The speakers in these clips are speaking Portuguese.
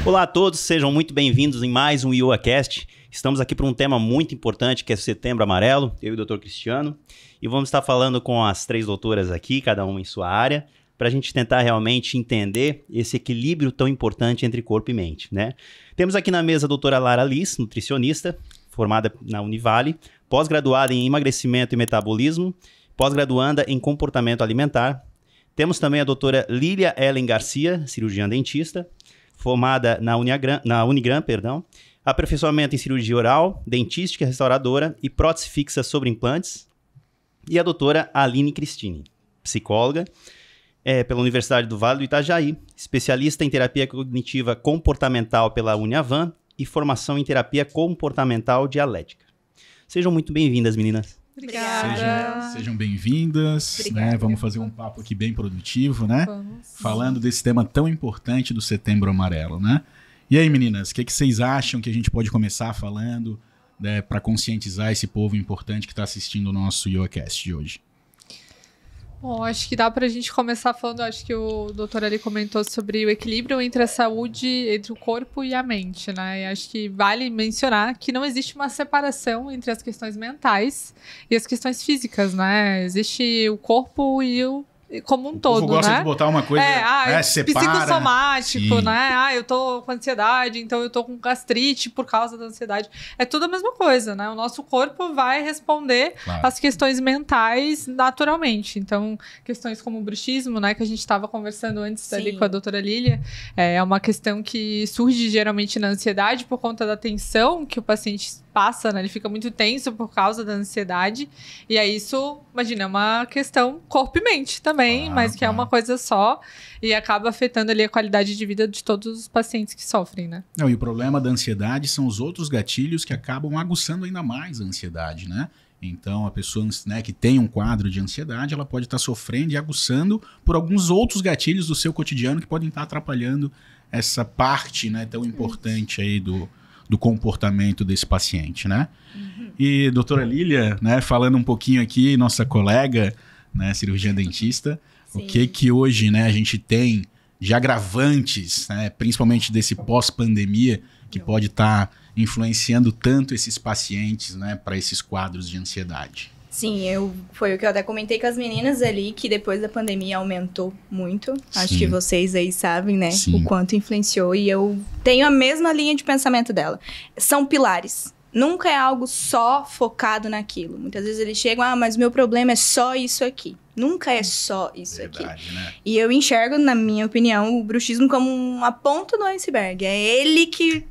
Olá a todos, sejam muito bem-vindos em mais um IoaCast. Estamos aqui para um tema muito importante, que é Setembro Amarelo, eu e o Dr. Cristiano, e vamos estar falando com as 3 doutoras aqui, cada uma em sua área, para a gente tentar realmente entender esse equilíbrio tão importante entre corpo e mente, né? Temos aqui na mesa a doutora Lara Liz, nutricionista, formada na Univale, pós-graduada em emagrecimento e metabolismo, pós-graduanda em comportamento alimentar. Temos também a doutora Lília Ellen Garcia, cirurgiã dentista, formada na Unigran, aperfeiçoamento em cirurgia oral, dentística restauradora e prótese fixa sobre implantes. E a doutora Aline Cristine, psicóloga, pela Universidade do Vale do Itajaí, especialista em terapia cognitiva comportamental pela Uniavan e formação em terapia comportamental dialética. Sejam muito bem-vindas, meninas. Obrigada. Sejam bem-vindas, né? Vamos fazer um papo aqui bem produtivo, né? Falando desse tema tão importante do Setembro Amarelo, né? E aí, meninas, o que vocês acham que a gente pode começar falando, né, para conscientizar esse povo importante que está assistindo o nosso IoaCast de hoje? Bom, acho que dá pra gente começar falando, acho que o doutor ali comentou sobre o equilíbrio entre a saúde, entre o corpo e a mente, né? E acho que vale mencionar que não existe uma separação entre as questões mentais e as questões físicas, né? Existe o corpo e o como um todo, né? Gosta de botar uma coisa, separa. Psicossomático, Sim. né? Eu tô com ansiedade, então eu tô com gastrite por causa da ansiedade. É tudo a mesma coisa, né? O nosso corpo vai responder às questões mentais naturalmente. Então, questões como o bruxismo, né? Que a gente estava conversando antes ali com a doutora Lília, é uma questão que surge geralmente na ansiedade por conta da tensão que o paciente passa, né? Ele fica muito tenso por causa da ansiedade. E aí isso, imagina, é uma questão corpo e mente também, mas que é uma coisa só e acaba afetando ali a qualidade de vida de todos os pacientes que sofrem, né? Não, e o problema da ansiedade são os outros gatilhos que acabam aguçando ainda mais a ansiedade, né? Então, a pessoa, né, que tem um quadro de ansiedade, ela pode estar sofrendo e aguçando por alguns outros gatilhos do seu cotidiano que podem estar atrapalhando essa parte, né, tão importante aí do comportamento desse paciente, né? E doutora Lília, né, falando um pouquinho aqui, nossa colega, né, cirurgiã dentista, o que hoje, né, a gente tem de agravantes, né, principalmente desse pós-pandemia, que pode estar influenciando tanto esses pacientes, né, para esses quadros de ansiedade. Sim, foi o que eu até comentei com as meninas ali, que depois da pandemia aumentou muito. Acho que vocês aí sabem, né? Sim. O quanto influenciou. E eu tenho a mesma linha de pensamento dela. São pilares. Nunca é algo só focado naquilo. Muitas vezes eles chegam, mas o meu problema é só isso aqui. Nunca é só isso aqui. Né? E eu enxergo, na minha opinião, o bruxismo como uma ponta do iceberg. É ele que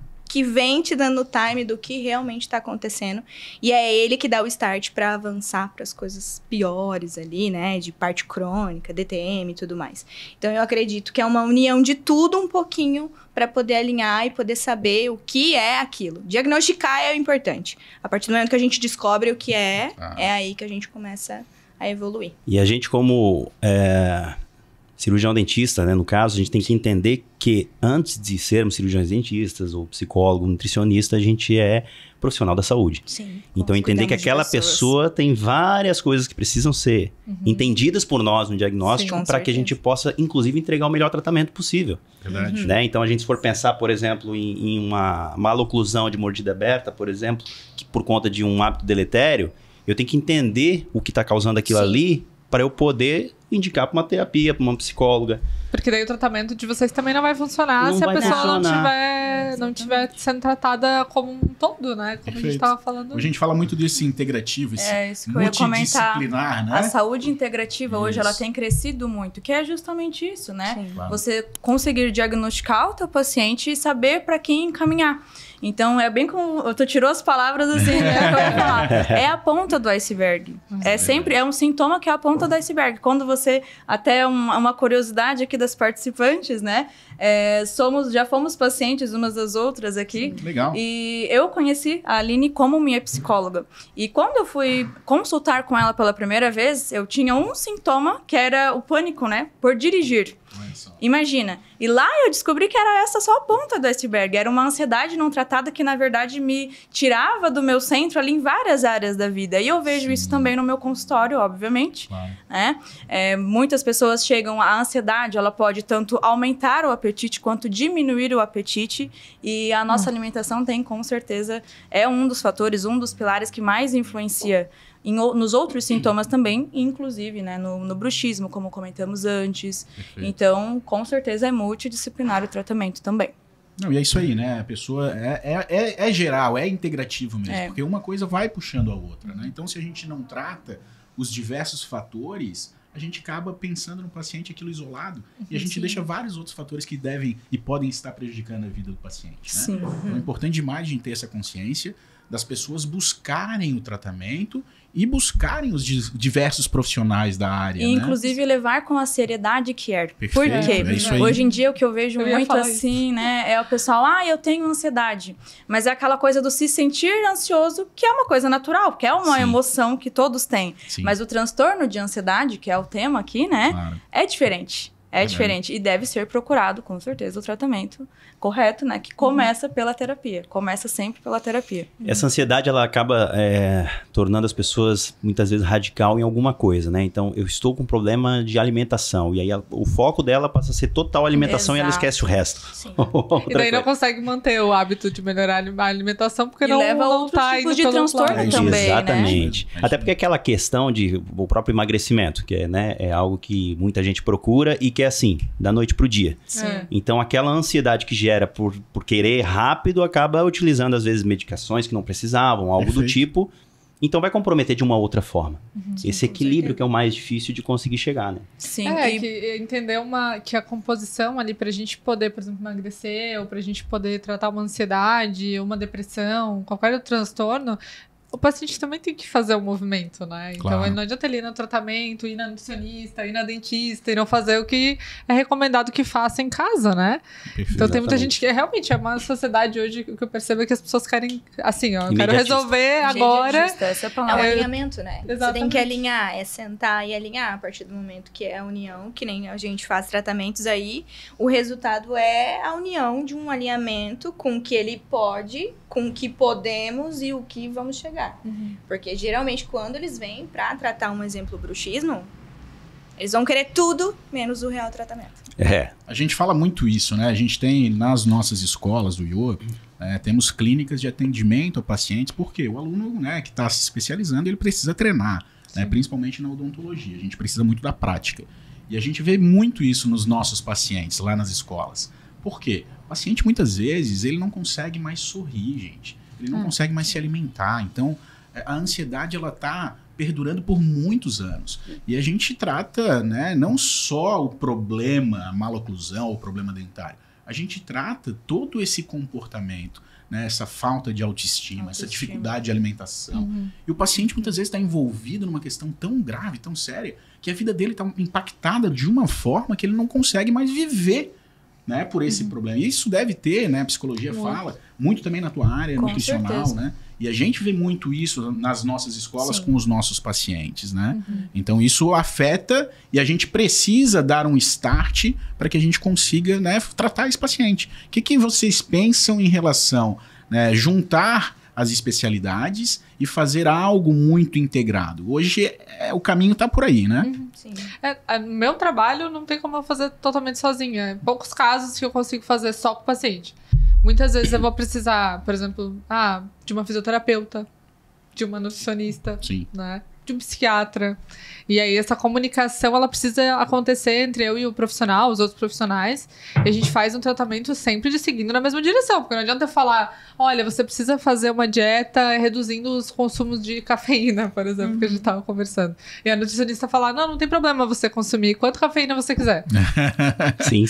vem te dando o time do que realmente está acontecendo. E é ele que dá o start para avançar para as coisas piores ali, né? De parte crônica, DTM e tudo mais. Então, eu acredito que é uma união de tudo um pouquinho para poder alinhar e poder saber o que é aquilo. Diagnosticar é o importante. A partir do momento que a gente descobre o que é aí que a gente começa a evoluir. E a gente, como cirurgião dentista, né, no caso, a gente tem que entender que antes de sermos cirurgiões dentistas ou psicólogo, nutricionista, a gente é profissional da saúde. Sim, então entender que aquela pessoa tem várias coisas que precisam ser entendidas por nós no diagnóstico para que a gente possa, inclusive, entregar o melhor tratamento possível. Verdade. Né? Então a gente se for pensar, por exemplo, em uma maloclusão de mordida aberta, por exemplo, que por conta de um hábito deletério, eu tenho que entender o que está causando aquilo ali para eu poder indicar para uma terapia, para uma psicóloga. Porque daí o tratamento de vocês também não vai funcionar se a pessoa não tiver sendo tratada como um todo, né? Como a gente estava falando. Hoje a gente fala muito desse integrativo, esse isso que eu ia comentar. Né? A saúde integrativa hoje ela tem crescido muito, que é justamente isso, né? Sim. Claro. Você conseguir diagnosticar o teu paciente e saber para quem encaminhar. Então, é bem como... Tu tirou as palavras assim, né? Que eu ia falar. É a ponta do iceberg. É um sintoma que é a ponta do iceberg. Quando você... Até uma curiosidade aqui das participantes, né? Já fomos pacientes umas das outras aqui. Sim, legal. E eu conheci a Aline como minha psicóloga. E quando eu fui consultar com ela pela primeira vez, eu tinha um sintoma que era o pânico, né? Por dirigir. Imagina. E lá eu descobri que era essa só a ponta do iceberg. Era uma ansiedade não tratada que, na verdade, me tirava do meu centro ali em várias áreas da vida. E eu vejo isso também no meu consultório, obviamente. Claro. Muitas pessoas chegam... A ansiedade, ela pode tanto aumentar o apetite quanto diminuir o apetite. E a nossa alimentação tem, com certeza, é um dos fatores, um dos pilares que mais influencia nos outros sintomas também, inclusive, né, no bruxismo, como comentamos antes. Perfeito. Então, com certeza, é multidisciplinar o tratamento também. Não, e é isso aí, né? A pessoa é geral, é integrativo mesmo, porque uma coisa vai puxando a outra, né? Então, se a gente não trata os diversos fatores, a gente acaba pensando no paciente aquilo isolado e a gente deixa vários outros fatores que devem e podem estar prejudicando a vida do paciente, né? Sim. Então, é importante demais a gente ter essa consciência das pessoas buscarem o tratamento e buscarem os diversos profissionais da área, e, inclusive, levar com a seriedade que é. Perfeito, Por quê? É isso aí. Hoje em dia, o que eu vejo muito assim, né, é o pessoal, eu tenho ansiedade. Mas é aquela coisa do se sentir ansioso, que é uma coisa natural, que é uma emoção que todos têm. Sim. Mas o transtorno de ansiedade, que é o tema aqui, né, claro, é diferente. É diferente. E deve ser procurado, com certeza, o tratamento correto, né? Que começa pela terapia. Começa sempre pela terapia. Essa ansiedade, ela acaba tornando as pessoas, muitas vezes, radical em alguma coisa, né? Então, eu estou com problema de alimentação. E aí, o foco dela passa a ser total alimentação. Exato. E ela esquece o resto. Sim. E daí não consegue manter o hábito de melhorar a alimentação, porque não leva a outros tipos de transtorno também, exatamente. Né? Até porque aquela questão de o próprio emagrecimento, que é algo que muita gente procura e que é assim, da noite pro dia. Sim. Então, aquela ansiedade que gera por querer rápido, acaba utilizando, às vezes, medicações que não precisavam, algo do tipo. Então, vai comprometer de uma outra forma. Esse equilíbrio que é o mais difícil de conseguir chegar, né? Sim. Que entender que a composição ali pra gente poder, por exemplo, emagrecer, ou pra gente poder tratar uma ansiedade, uma depressão, qualquer outro transtorno, o paciente também tem que fazer o movimento, né? Então, claro, não adianta ele ir no tratamento, ir na nutricionista, ir na dentista e não fazer o que é recomendado que faça em casa, né? Perfeito. Então, tem muita gente que realmente é uma sociedade hoje, o que eu percebo é que as pessoas querem, assim, eu quero resolver agora. Essa é a É palavra. um alinhamento, né? Exatamente. Você tem que alinhar, sentar e alinhar a partir do momento que é a união, que nem a gente faz tratamentos aí, o resultado é a união de um alinhamento com o que ele pode, com o que podemos e o que vamos chegar. Porque geralmente quando eles vêm pra tratar um exemplo bruxismo, eles vão querer tudo menos o real tratamento. A gente fala muito isso, né? A gente tem nas nossas escolas do IOA, temos clínicas de atendimento a pacientes, porque o aluno, né, que está se especializando, ele precisa treinar, né, principalmente na odontologia. A gente precisa muito da prática. E a gente vê muito isso nos nossos pacientes lá nas escolas. Por quê? O paciente, muitas vezes, ele não consegue mais sorrir, gente. Ele não consegue mais se alimentar. Então, a ansiedade, ela tá perdurando por muitos anos. E a gente trata, né, não só o problema, a maloclusão, o problema dentário. A gente trata todo esse comportamento, né, essa falta de autoestima, essa dificuldade de alimentação. E o paciente, muitas vezes, está envolvido numa questão tão grave, tão séria, que a vida dele está impactada de uma forma que ele não consegue mais viver, né, por esse problema. E isso deve ter, né, a psicologia fala, muito também na tua área nutricional, né? E a gente vê muito isso nas nossas escolas com os nossos pacientes, né? Então isso afeta e a gente precisa dar um start para que a gente consiga, né, tratar esse paciente. O que vocês pensam em relação, né, juntar as especialidades e fazer algo muito integrado? Hoje o caminho está por aí, né? Sim. Meu trabalho não tem como eu fazer totalmente sozinha. Poucos casos que eu consigo fazer só com o paciente. Muitas vezes eu vou precisar, por exemplo, de uma fisioterapeuta, de uma nutricionista, né? De um psiquiatra. E aí essa comunicação, ela precisa acontecer entre eu e o profissional, os outros profissionais. E a gente faz um tratamento sempre seguindo na mesma direção. Porque não adianta eu falar, olha, você precisa fazer uma dieta reduzindo os consumos de cafeína, por exemplo, que a gente estava conversando. E a nutricionista falar, não tem problema você consumir quanto cafeína você quiser. Sim.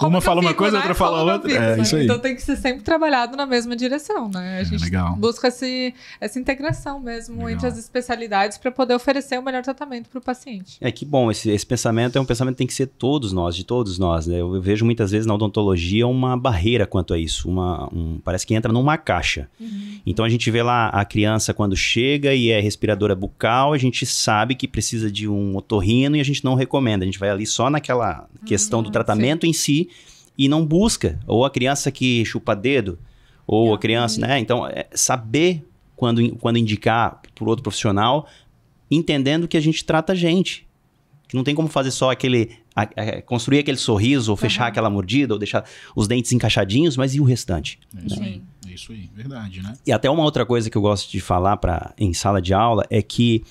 Uma fala uma coisa, outra fala outra. Isso aí. Então tem que ser sempre trabalhado na mesma direção, né? A gente busca essa integração mesmo entre as especialidades para poder oferecer o melhor tratamento para o paciente. Que bom, esse pensamento é um pensamento que tem que ser de todos nós, né? Eu vejo muitas vezes na odontologia uma barreira quanto a isso, parece que entra numa caixa. Então a gente vê lá a criança quando chega e é respiradora bucal, a gente sabe que precisa de um otorrino e a gente não recomenda, a gente vai ali só naquela questão do tratamento em si e não busca, ou a criança que chupa dedo, ou a criança, né? Então, saber quando indicar por outro profissional, entendendo que a gente trata a gente. Que não tem como fazer só construir aquele sorriso, ou fechar aquela mordida, ou deixar os dentes encaixadinhos, mas e o restante? É isso aí, verdade, né? E até uma outra coisa que eu gosto de falar em sala de aula é que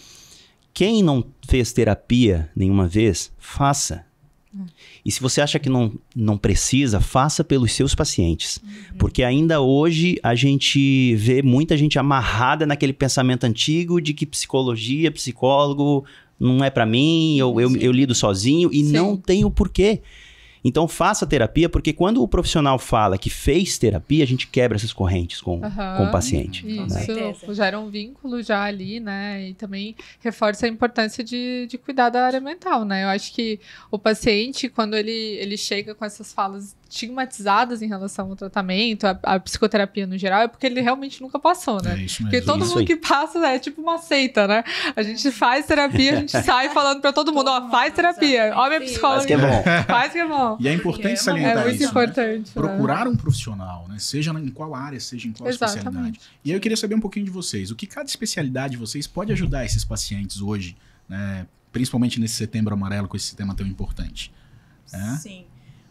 quem não fez terapia nenhuma vez, faça. E se você acha que não precisa, faça pelos seus pacientes. Porque ainda hoje a gente vê muita gente amarrada naquele pensamento antigo de que psicologia, psicólogo não é para mim, eu lido sozinho e não tem o porquê. Então faça terapia, porque quando o profissional fala que fez terapia, a gente quebra essas correntes com o paciente. Isso, gera um vínculo já ali, né? E também reforça a importância de cuidar da área mental, né? Eu acho que o paciente, quando ele chega com essas falas estigmatizadas em relação ao tratamento, a psicoterapia no geral, é porque ele realmente nunca passou, né? Isso mesmo. Porque todo mundo que passa é tipo uma seita, né? A gente faz terapia, a gente sai falando pra todo mundo, faz terapia, ó minha psicóloga. Faz que é bom. Faz que é bom. E é importante salientar muito isso, importante, né? Procurar um profissional, né? Seja em qual área, seja em qual especialidade. E aí eu queria saber um pouquinho de vocês. O que cada especialidade de vocês pode ajudar esses pacientes hoje, né? Principalmente nesse Setembro Amarelo, com esse tema tão importante? Sim.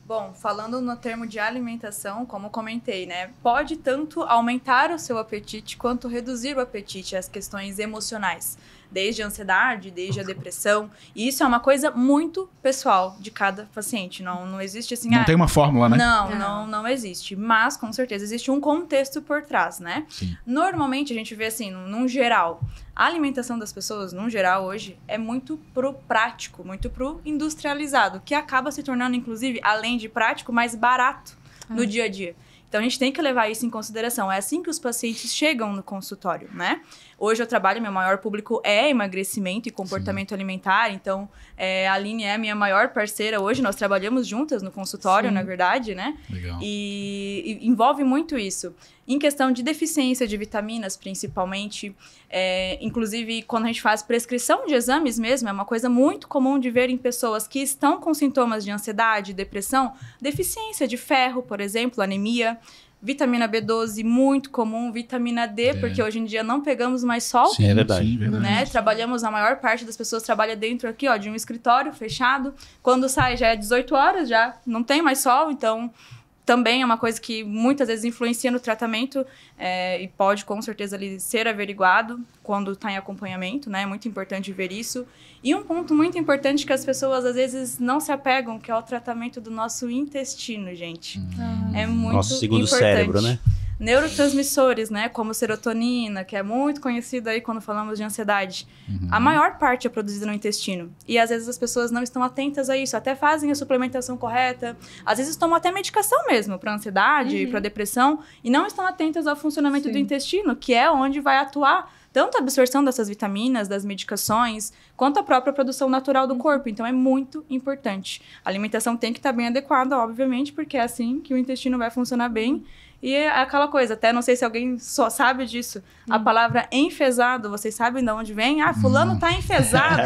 Bom, falando no termo de alimentação, como comentei, né? Pode tanto aumentar o seu apetite quanto reduzir o apetite, as questões emocionais. Desde a ansiedade, desde a depressão. E isso é uma coisa muito pessoal de cada paciente. Não existe assim... Não tem uma fórmula, né? Não existe. Mas, com certeza, existe um contexto por trás, né? Sim. Normalmente, a gente vê assim, num geral, a alimentação das pessoas, num geral, hoje, é muito pro prático, muito pro industrializado, que acaba se tornando, inclusive, além de prático, mais barato no dia a dia. Então, a gente tem que levar isso em consideração. É assim que os pacientes chegam no consultório, né? Hoje eu trabalho, meu maior público é emagrecimento e comportamento alimentar. Então, a Aline é a minha maior parceira hoje. Nós trabalhamos juntas no consultório, na verdade, né? Legal. E envolve muito isso. Em questão de deficiência de vitaminas, principalmente. Inclusive, quando a gente faz prescrição de exames mesmo, é uma coisa muito comum de ver em pessoas que estão com sintomas de ansiedade, depressão, deficiência de ferro, por exemplo, anemia. Vitamina B12, muito comum. Vitamina D, porque hoje em dia não pegamos mais sol. Sim, é verdade. Sim, verdade. Né? Trabalhamos, a maior parte das pessoas trabalha dentro aqui, ó, de um escritório fechado. Quando sai já é 18 horas, já não tem mais sol, então também é uma coisa que muitas vezes influencia no tratamento e pode com certeza ali ser averiguado quando está em acompanhamento, né? É muito importante ver isso. E um ponto muito importante que as pessoas às vezes não se apegam, que é o tratamento do nosso intestino, gente. É muito nosso segundo importante. cérebro, né? Neurotransmissores, né, como serotonina, que é muito conhecido aí quando falamos de ansiedade. A maior parte é produzida no intestino. E às vezes as pessoas não estão atentas a isso, até fazem a suplementação correta, às vezes tomam até medicação mesmo para ansiedade, para depressão, e não estão atentas ao funcionamento do intestino, que é onde vai atuar tanto a absorção dessas vitaminas, das medicações, quanto a própria produção natural do corpo. Então, é muito importante. A alimentação tem que estar bem adequada, obviamente, porque é assim que o intestino vai funcionar bem. E é aquela coisa, até não sei se alguém só sabe disso, a palavra enfesado, vocês sabem de onde vem? Fulano tá enfesado.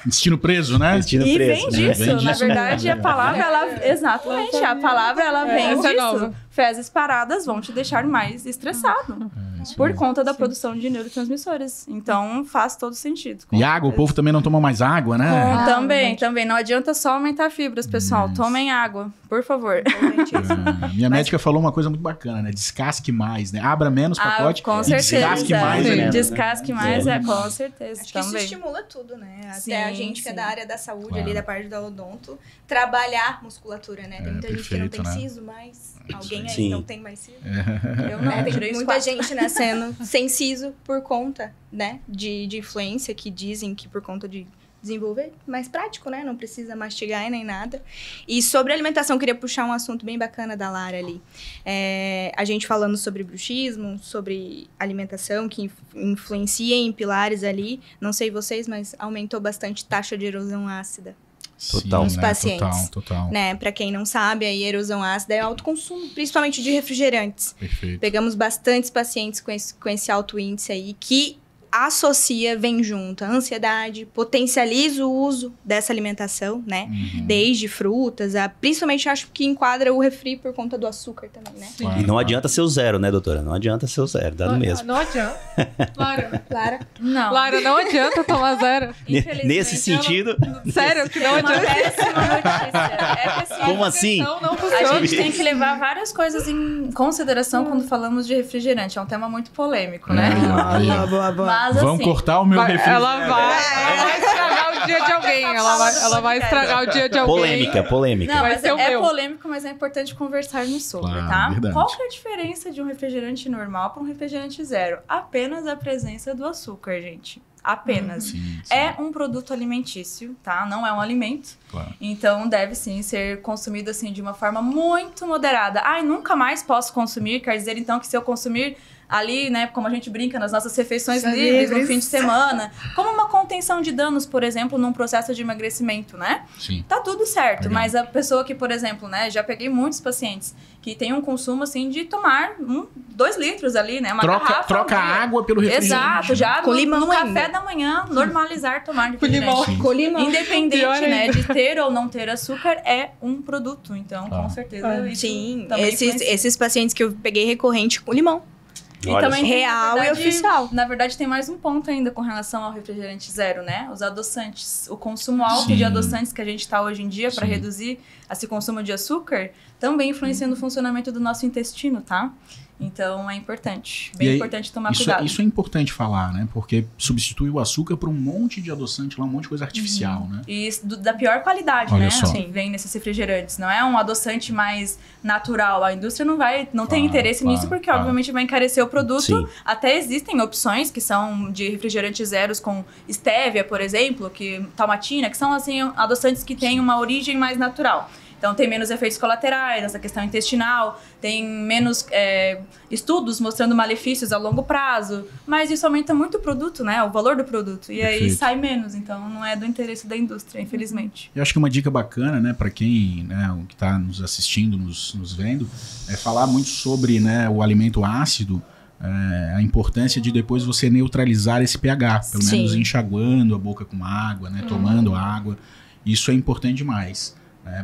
Intestino preso, né? Intestino e preso, vem disso, na verdade, a palavra, exatamente, a palavra, ela vem disso. Fezes paradas vão te deixar mais estressado. Por conta da produção de neurotransmissores. Então, faz todo sentido. E água, o povo também não toma mais água, né? Também. Não adianta só aumentar fibras, pessoal. Tomem água, por favor. Minha médica falou uma coisa muito bacana, né? Descasque mais, né? Abra menos pacote com certeza. Descasque mais. Né? Descasque mais, com certeza. Acho que isso estimula tudo, né? Até a gente que é da área da saúde, ali da parte da odonto, trabalhar musculatura, né? Tem muita gente que não tem siso, mas alguém aí não tem mais siso. Eu não, tem muita gente nascendo sem siso por conta, né? De influência, que dizem que por conta de desenvolver, mais prático, né? Não precisa mastigar nem nada. E sobre alimentação, eu queria puxar um assunto bem bacana da Lara ali. A gente falando sobre bruxismo, sobre alimentação, que influencia em pilares ali. Não sei vocês, mas aumentou bastante taxa de erosão ácida. Total, nos pacientes. Total. Né? Para quem não sabe, a erosão ácida é alto consumo, principalmente de refrigerantes. Perfeito. Pegamos bastantes pacientes com esse alto índice aí, que associa, vem junto a ansiedade, potencializa o uso dessa alimentação, né? Desde frutas, principalmente acho que enquadra o refri por conta do açúcar também, né? Claro, e não adianta ser o zero, né, doutora? Não adianta ser o zero, dá no mesmo. Não adianta. Lara? Não. Lara, não adianta tomar zero. Nesse sentido... Sério, que não adianta. É uma péssima notícia. É péssima. Como assim? Não A funciona. gente tem que levar várias coisas em consideração quando falamos de refrigerante. É um tema muito polêmico, né? Boa. Mas, Vamos assim, cortar o meu refrigerante. Ela vai estragar o dia de alguém. Ela vai estragar o dia de alguém. Polêmica. Não, Vai mas ser o é meu. polêmico, mas é importante conversarmos sobre, Claro, tá? verdade. Qual que é a diferença de um refrigerante normal para um refrigerante zero? Apenas a presença do açúcar, gente. Apenas. Sim. É um produto alimentício, tá? Não é um alimento. Claro. Então, deve sim ser consumido assim de uma forma muito moderada. Ai, nunca mais posso consumir, quer dizer então que se eu consumir ali, né, como a gente brinca nas nossas refeições livres no fim de semana, como uma contenção de danos, por exemplo, num processo de emagrecimento, né? Sim. Tá tudo certo, Legal. mas a pessoa que, por exemplo, né, já peguei muitos pacientes que tem um consumo, assim, de tomar 2 litros ali, né, uma garrafa Troca ao dia. água pelo refrigerante. Exato, já Com no limão café ainda. da manhã, normalizar tomar Com limão. refrigerante. Com limão. Independente, Pior né, ainda. de ter ou não ter açúcar, é um produto. Então, com certeza, isso Sim, também influencia. esses pacientes que eu peguei recorrente com limão. E Olha também tem, real na e oficial. Na verdade, tem mais um ponto ainda com relação ao refrigerante zero, né? Os adoçantes. O consumo alto Sim. de adoçantes que a gente está hoje em dia para Sim. reduzir esse consumo de açúcar também influencia no funcionamento do nosso intestino, tá? Então, é importante. Bem E aí, importante tomar Isso cuidado. é importante falar, né? Porque substitui o açúcar por um monte de adoçante lá, um monte de coisa artificial, né? E isso da pior qualidade, Olha né? só. Assim, vem nesses refrigerantes. Não é um adoçante mais natural. A indústria não tem Claro, interesse nisso, porque claro. obviamente vai encarecer o produto. Sim. Até existem opções que são de refrigerantes zeros com stevia, por exemplo, talmatina, que são assim adoçantes que têm uma origem mais natural. Então, tem menos efeitos colaterais, essa questão intestinal, tem menos estudos mostrando malefícios a longo prazo, mas isso aumenta muito o produto, né? O valor do produto. E aí Perfeito. sai menos, então não é do interesse da indústria, infelizmente. Eu acho que uma dica bacana, né, para quem, né, que está nos assistindo, nos vendo, é falar muito sobre, né, o alimento ácido, a importância de depois você neutralizar esse pH, pelo Sim. menos enxaguando a boca com água, né, tomando água. Isso é importante demais.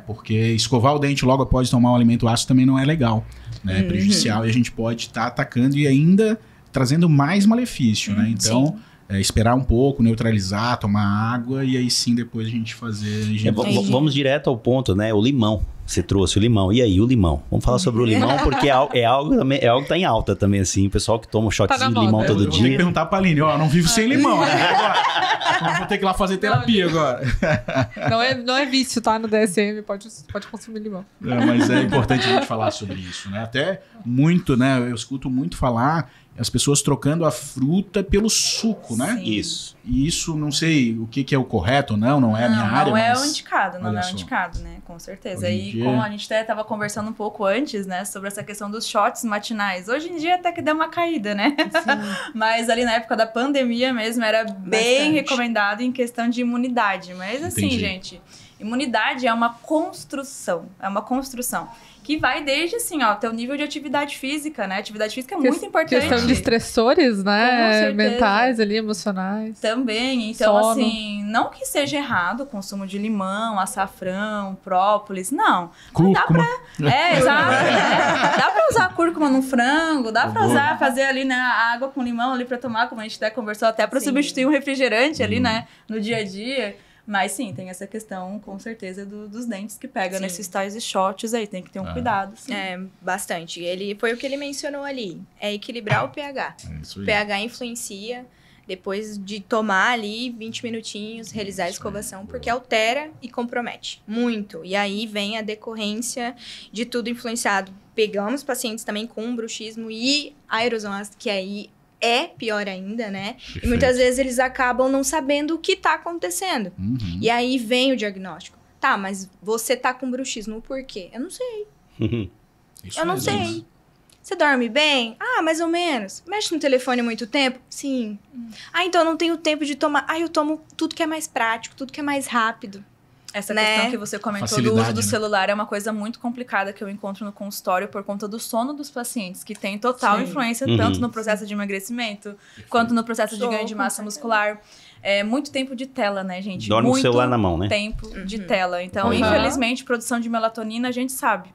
Porque escovar o dente logo após tomar um alimento ácido também não é legal, né? É prejudicial e a gente pode estar atacando e ainda trazendo mais malefício, né? Então, esperar um pouco, neutralizar, tomar água e aí sim depois a gente fazer... Vamos direto ao ponto, né? O limão. Você trouxe o limão. E aí, o limão? Vamos falar sobre o limão, porque é algo que tá em alta também, assim. O pessoal que toma um shotzinho de limão todo eu vou ter que dia. perguntar pra Aline, não vivo sem limão, né? Agora, vou ter que ir lá fazer terapia agora. Não é vício, tá? No DSM, pode consumir limão. Mas é importante a gente falar sobre isso, né? Até muito, né? Eu escuto muito falar as pessoas trocando a fruta pelo suco, né? Sim. Isso. E isso, não sei o que é o correto ou não é a minha área, Não é mas... o indicado, não olha é só. o indicado, né? Com certeza. Hoje em E dia- como a gente até estava conversando um pouco antes, né? Sobre essa questão dos shots matinais. Hoje em dia até que deu uma caída, né? Mas ali na época da pandemia mesmo, era bem recomendado em questão de imunidade. Mas assim, Entendi. gente, imunidade é uma construção. É uma construção. Que vai desde, assim, ó, teu nível de atividade física, né? Atividade física é muito importante. Questão de estressores, Com né? certeza. Mentais ali, emocionais. Também, então Sono. assim, não que seja errado o consumo de limão, açafrão, própolis, não. Cúrcuma. Exato. Dá pra usar cúrcuma no frango, dá pra usar, fazer ali, né, a água com limão ali pra tomar, como a gente até conversou, até pra Sim. substituir um refrigerante ali, né, no dia a dia. Mas sim, tem essa questão, com certeza, dos dentes que pega Sim. nesses tais de shots aí, tem que ter um cuidado, sim. Bastante. Foi o que ele mencionou ali. É equilibrar o pH. É isso O aí. pH influencia. Depois de tomar ali 20 minutinhos, realizar a escovação, porque altera e compromete muito. E aí vem a decorrência de tudo influenciado. Pegamos pacientes também com bruxismo e a erosão ácida, que aí é pior ainda, né? Perfeito. E muitas vezes eles acabam não sabendo o que tá acontecendo. E aí vem o diagnóstico. Tá, mas você tá com bruxismo por quê? Eu não sei. Isso Eu não mesmo. sei. Você dorme bem? Ah, mais ou menos. Mexe no telefone há muito tempo? Sim. Ah, então eu não tenho tempo de tomar. Ah, eu tomo tudo que é mais prático, tudo que é mais rápido. Essa né? questão que você comentou do Facilidade, uso do né? celular é uma coisa muito complicada que eu encontro no consultório por conta do sono dos pacientes, que tem total influência tanto no processo de emagrecimento, quanto no processo de ganho de massa muscular. É muito tempo de tela, né, gente? Dorme com o celular na mão, né? Tempo de tela. Então, infelizmente, produção de melatonina, a gente sabe.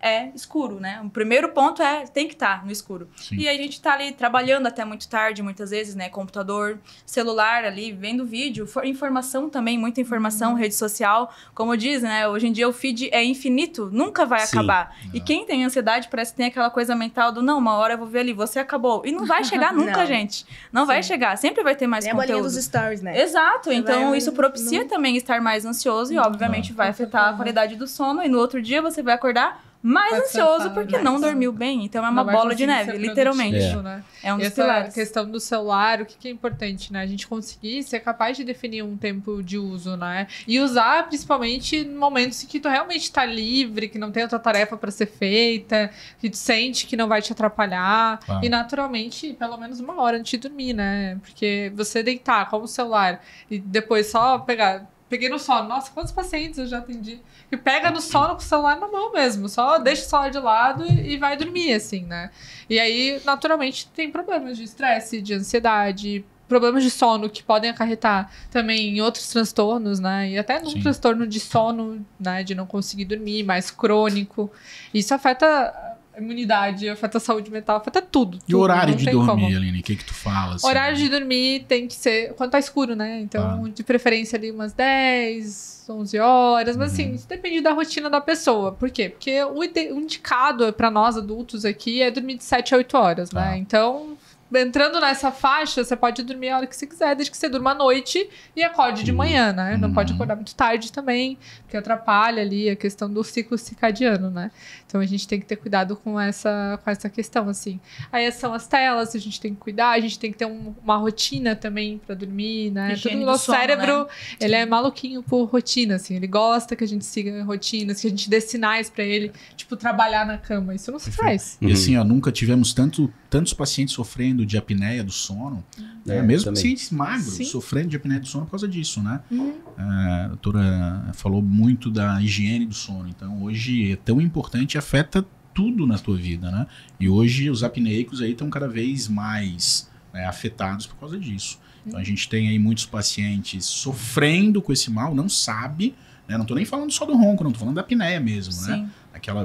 É escuro, né? O primeiro ponto tem que estar no escuro. Sim. E a gente tá ali trabalhando até muito tarde, muitas vezes, né? Computador, celular ali, vendo vídeo, informação também, muita informação, rede social. Como dizem, né? Hoje em dia o feed é infinito, nunca vai acabar. E quem tem ansiedade parece que tem aquela coisa mental do não, uma hora eu vou ver ali, você acabou. E não vai chegar nunca, gente. Não vai chegar. Sempre vai ter mais É a bolinha conteúdo. dos stories, né? Exato. Então, vai- isso propicia também estar mais ansioso e, obviamente, vai afetar a qualidade do sono. E no outro dia você vai acordar mais Vai ansioso cansado, porque mais. não dormiu bem. Então, é uma Não vai bola de conseguir neve, ser literalmente. produtivo, né? É um dos Essa pilares. questão do celular, o que é importante, né? A gente conseguir ser capaz de definir um tempo de uso, né? E usar principalmente em momentos em que tu realmente tá livre, que não tem outra tarefa para ser feita, que tu sente que não vai te atrapalhar. Claro. E naturalmente, pelo menos 1 hora antes de dormir, né? Porque você deitar com o celular e depois só peguei no sono. Nossa, quantos pacientes eu já atendi? Que pega no sono com o celular na mão mesmo. Só deixa o celular de lado e vai dormir, assim, né? E aí, naturalmente, tem problemas de estresse, de ansiedade, problemas de sono que podem acarretar também em outros transtornos, né? E até num Sim. transtorno de sono, né? De não conseguir dormir, mais crônico. Isso afeta a imunidade, afeta a saúde mental, afeta tudo. E o horário não de tem dormir, como. Aline? O que tu fala? Assim? Horário de dormir tem que ser quando tá escuro, né? Então, de preferência ali umas 10, 11 horas. Mas assim, isso depende da rotina da pessoa. Por quê? Porque o indicado para nós adultos aqui é dormir de 7 a 8 horas, né? Tá. Então, entrando nessa faixa, você pode dormir a hora que você quiser, desde que você durma à noite e acorde de manhã, né? Não pode acordar muito tarde também, porque atrapalha ali a questão do ciclo circadiano, né? Então a gente tem que ter cuidado com essa questão, assim. Aí são as telas, a gente tem que cuidar, a gente tem que ter uma rotina também pra dormir, né? Higiene Todo o do nosso sono, cérebro, né? ele é maluquinho por rotina, assim. Ele gosta que a gente siga rotinas, que a gente dê sinais pra ele, tipo, trabalhar na cama. Isso não se faz. E assim, ó, nunca tivemos tantos pacientes sofrendo de apneia do sono, né? Mesmo também. pacientes magros Sim. sofrendo de apneia do sono por causa disso, né? A doutora falou muito da higiene do sono, então hoje é tão importante, afeta tudo na tua vida, né? E hoje os apneicos aí estão cada vez mais afetados por causa disso. Então a gente tem aí muitos pacientes sofrendo com esse mal, não sabe, né? Não tô nem falando só do ronco, não tô falando da apneia mesmo, né?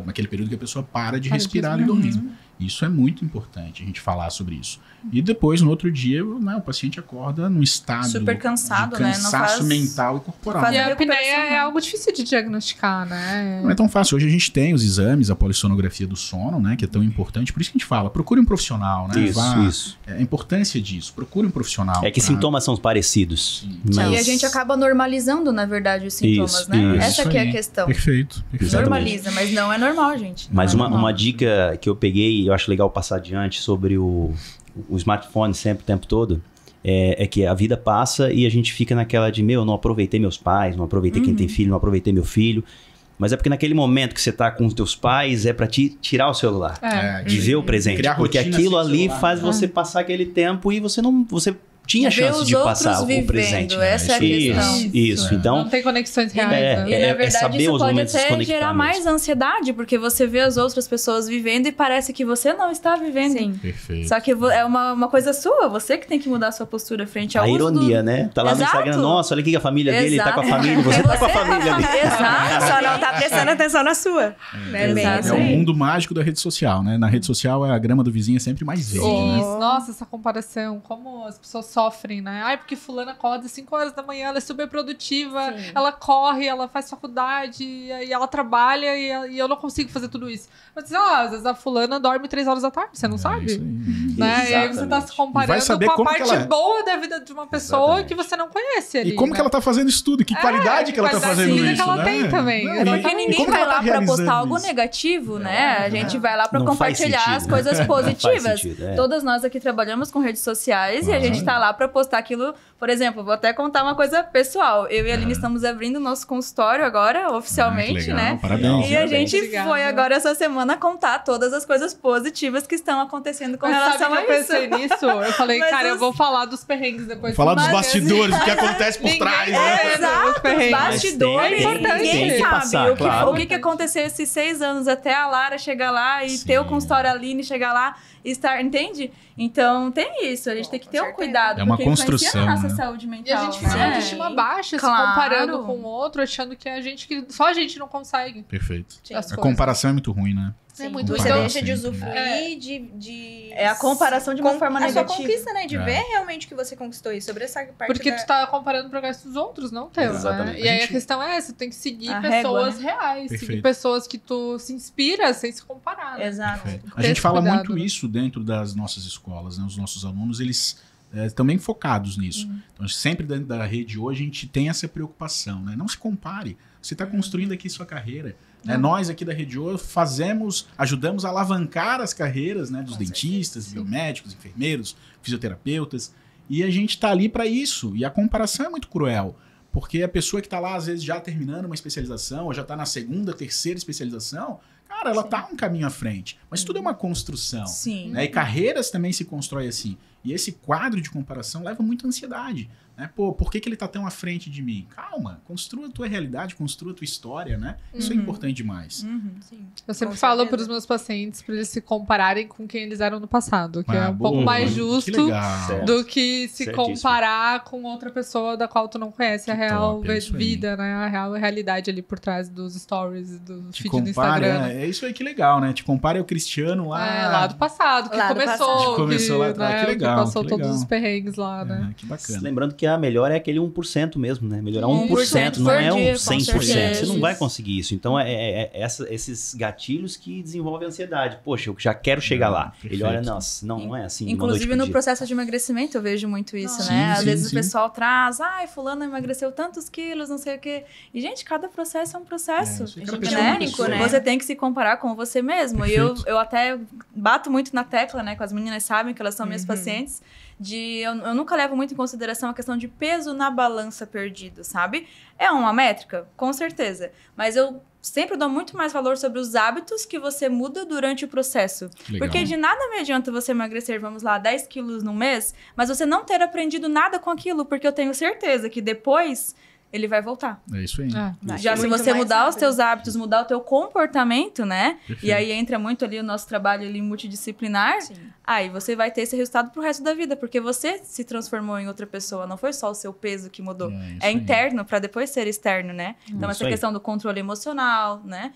Naquele período que a pessoa para de respirar e dormir. Isso é muito importante a gente falar sobre isso. E depois, no outro dia, né, o paciente acorda num estado Super cansado, de né? cansaço mental e corporal. faz E a a apneia recuperação, é algo difícil de diagnosticar, né? Não é tão fácil. Hoje a gente tem os exames, a polissonografia do sono, né, que é tão importante. Por isso que a gente fala, procure um profissional, né? Isso. A importância disso, procure um profissional. É que sintomas são parecidos. E a gente acaba normalizando, na verdade, os sintomas, né? Essa que é a questão. Perfeito. Normaliza, mas não é normal, gente. Não Mas é normal. uma dica que eu peguei, e eu acho legal passar adiante sobre o smartphone sempre, o tempo todo, é que a vida passa e a gente fica naquela de, não aproveitei meus pais, não aproveitei quem tem filho, não aproveitei meu filho. Mas é porque naquele momento que você tá com os teus pais, é pra te tirar o celular. Viver o presente. Criar Porque rotina aquilo sem ali celular. faz você passar aquele tempo e você tinha Ver chance os de outros passar vivendo, o presente. né? essa é a questão. Isso. Então, Não tem conexões reais. É, né? E, na verdade, saber isso os pode momentos até desconectar gerar mesmo. mais ansiedade, porque você vê as outras pessoas vivendo e parece que você não está vivendo. Sim. Perfeito. Só que é uma coisa sua, você que tem que mudar a sua postura frente ao a uso ironia, né? Tá lá no Exato. Instagram, nossa, olha aqui que a família dele tá com a Exato. família, você tá com a família ali. Exato. Só não tá prestando atenção na sua. Né? Bem Exato. isso É o aí. mundo mágico da rede social, né? Na rede social a grama do vizinho é sempre mais verde, né? Nossa, essa comparação, como as pessoas sofrem, né? Ai, porque fulana acorda às 5 horas da manhã, ela é super produtiva, ela corre, ela faz faculdade, e ela trabalha, e eu não consigo fazer tudo isso. Mas, sei lá, às vezes a fulana dorme 3 horas da tarde, você não sabe? Né? E aí você tá se comparando com a parte boa da vida de uma pessoa que você não conhece ali. E como que ela tá fazendo isso tudo? Que qualidade que ela tá fazendo isso, que ela tem também. Porque ninguém vai lá pra postar algo negativo, né? A gente vai lá pra compartilhar as coisas positivas. Todas nós aqui trabalhamos com redes sociais e a gente tá lá pra postar aquilo. Por exemplo, vou até contar uma coisa pessoal. Eu e a Aline estamos abrindo o nosso consultório agora, oficialmente, né? Parabéns. E a gente foi agora essa semana contar todas as coisas positivas que estão acontecendo com relação a isso. Eu pensei nisso, eu falei, cara, eu vou falar dos perrengues depois. Falar dos bastidores, o que acontece por trás, né? Exato, os bastidores. Ninguém sabe o que aconteceu esses 6 anos até a Lara chegar lá e ter o consultório Aline chegar lá e estar, entende? Então tem isso, a gente tem que ter um cuidado. É uma construção, a nossa saúde mental. E a gente fica autoestima baixa, se comparando com o outro, achando que só a gente não consegue. Perfeito. A comparação é muito ruim, né? É muito você deixa de usufruir de... É a comparação de uma forma negativa. A sua conquista, né? De ver realmente que você conquistou isso. Sobre essa parte porque tu tá comparando o progresso dos outros, não teu, né? E aí a questão é essa, tu tem que seguir pessoas reais. Perfeito. Seguir pessoas que tu se inspira sem se comparar. Né? Exato. A gente fala muito isso dentro das nossas escolas, né? Os nossos alunos, eles também focados nisso. Então, sempre dentro da rede hoje, a gente tem essa preocupação, né? Não se compare. Você está construindo aqui sua carreira. Nós aqui da Rede Ouro ajudamos a alavancar as carreiras, né, dos dentistas, biomédicos, enfermeiros, fisioterapeutas. E a gente está ali para isso. E a comparação é muito cruel. Porque a pessoa que está lá, às vezes, já terminando uma especialização, ou já está na 2ª, 3ª especialização, cara, ela está um caminho à frente. Mas tudo é uma construção. Sim. Né? E carreiras também se constroem assim. E esse quadro de comparação leva muita ansiedade. Né? Pô, por que ele tá tão à frente de mim? Calma, construa a tua realidade, construa a tua história, né? Isso é importante demais. Sim. Eu sempre falo para os meus pacientes para eles se compararem com quem eles eram no passado, que é um pouco mais justo do que se comparar com outra pessoa da qual tu não conhece a real vida, né? A real realidade ali por trás dos stories, do feed do Instagram. É isso aí, que legal, né? Te compare ao Cristiano lá do passado, que começou lá atrás, que legal. Que passou todos os perrengues lá, né? Que bacana. Lembrando que a melhor é aquele 1% mesmo, né? Melhorar 1%, não é um 100%. Você não vai conseguir isso. Então, esses gatilhos que desenvolvem a ansiedade. Poxa, eu já quero chegar lá. Ele olha, nossa, não é assim. Inclusive, no processo de emagrecimento, eu vejo muito isso, né? Às vezes o pessoal traz, fulano emagreceu tantos quilos, não sei o quê. E, gente, cada processo é um processo. Único, né? Você tem que se comparar com você mesmo. Perfeito. E eu até bato muito na tecla, né? Com as meninas sabem que elas são minhas pacientes. Eu nunca levo muito em consideração a questão de peso na balança perdido, sabe? É uma métrica? Com certeza. Mas eu sempre dou muito mais valor sobre os hábitos que você muda durante o processo. Legal. Porque de nada me adianta você emagrecer, 10 quilos no mês, mas você não ter aprendido nada com aquilo, porque eu tenho certeza que depois ele vai voltar. É isso aí. Já se você mudar os teus hábitos, mudar o teu comportamento, né? Perfeito. E aí entra muito ali o nosso trabalho ali multidisciplinar. Aí você vai ter esse resultado pro resto da vida, porque você se transformou em outra pessoa, não foi só o seu peso que mudou. É interno para depois ser externo, né? Então essa questão do controle emocional, né?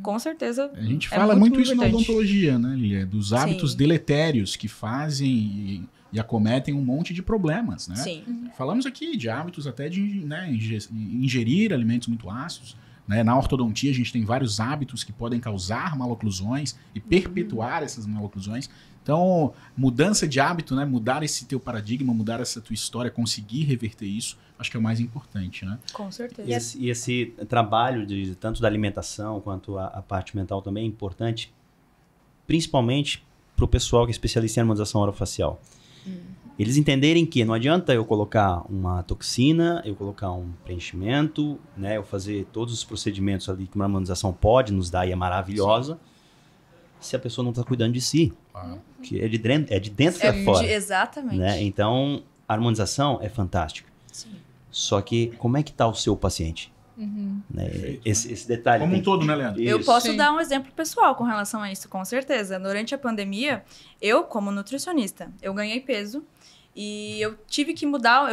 Com certeza. A gente fala muito isso na odontologia, né, Lilia? Dos hábitos deletérios que fazem e acometem um monte de problemas, né? Falamos aqui de hábitos até de ingerir alimentos muito ácidos. Né? Na ortodontia, a gente tem vários hábitos que podem causar maloclusões e perpetuar essas maloclusões. Então, mudança de hábito, né? Mudar esse teu paradigma, mudar essa tua história, conseguir reverter isso, acho que é o mais importante, né? Com certeza. E esse trabalho tanto da alimentação quanto a parte mental também é importante, principalmente para o pessoal que é especialista em harmonização orofacial. Eles entenderem que não adianta eu colocar uma toxina, eu colocar um preenchimento, né, eu fazer todos os procedimentos ali que uma harmonização pode nos dar e é maravilhosa, se a pessoa não está cuidando de si. Que é de dentro para fora. Exatamente. Né? Então, a harmonização é fantástica. Só que como é que está o seu paciente? Né? Esse detalhe. Como um todo, né, Leandro? Eu posso dar um exemplo pessoal com relação a isso, com certeza. Durante a pandemia, eu, como nutricionista, eu ganhei peso E eu tive que mudar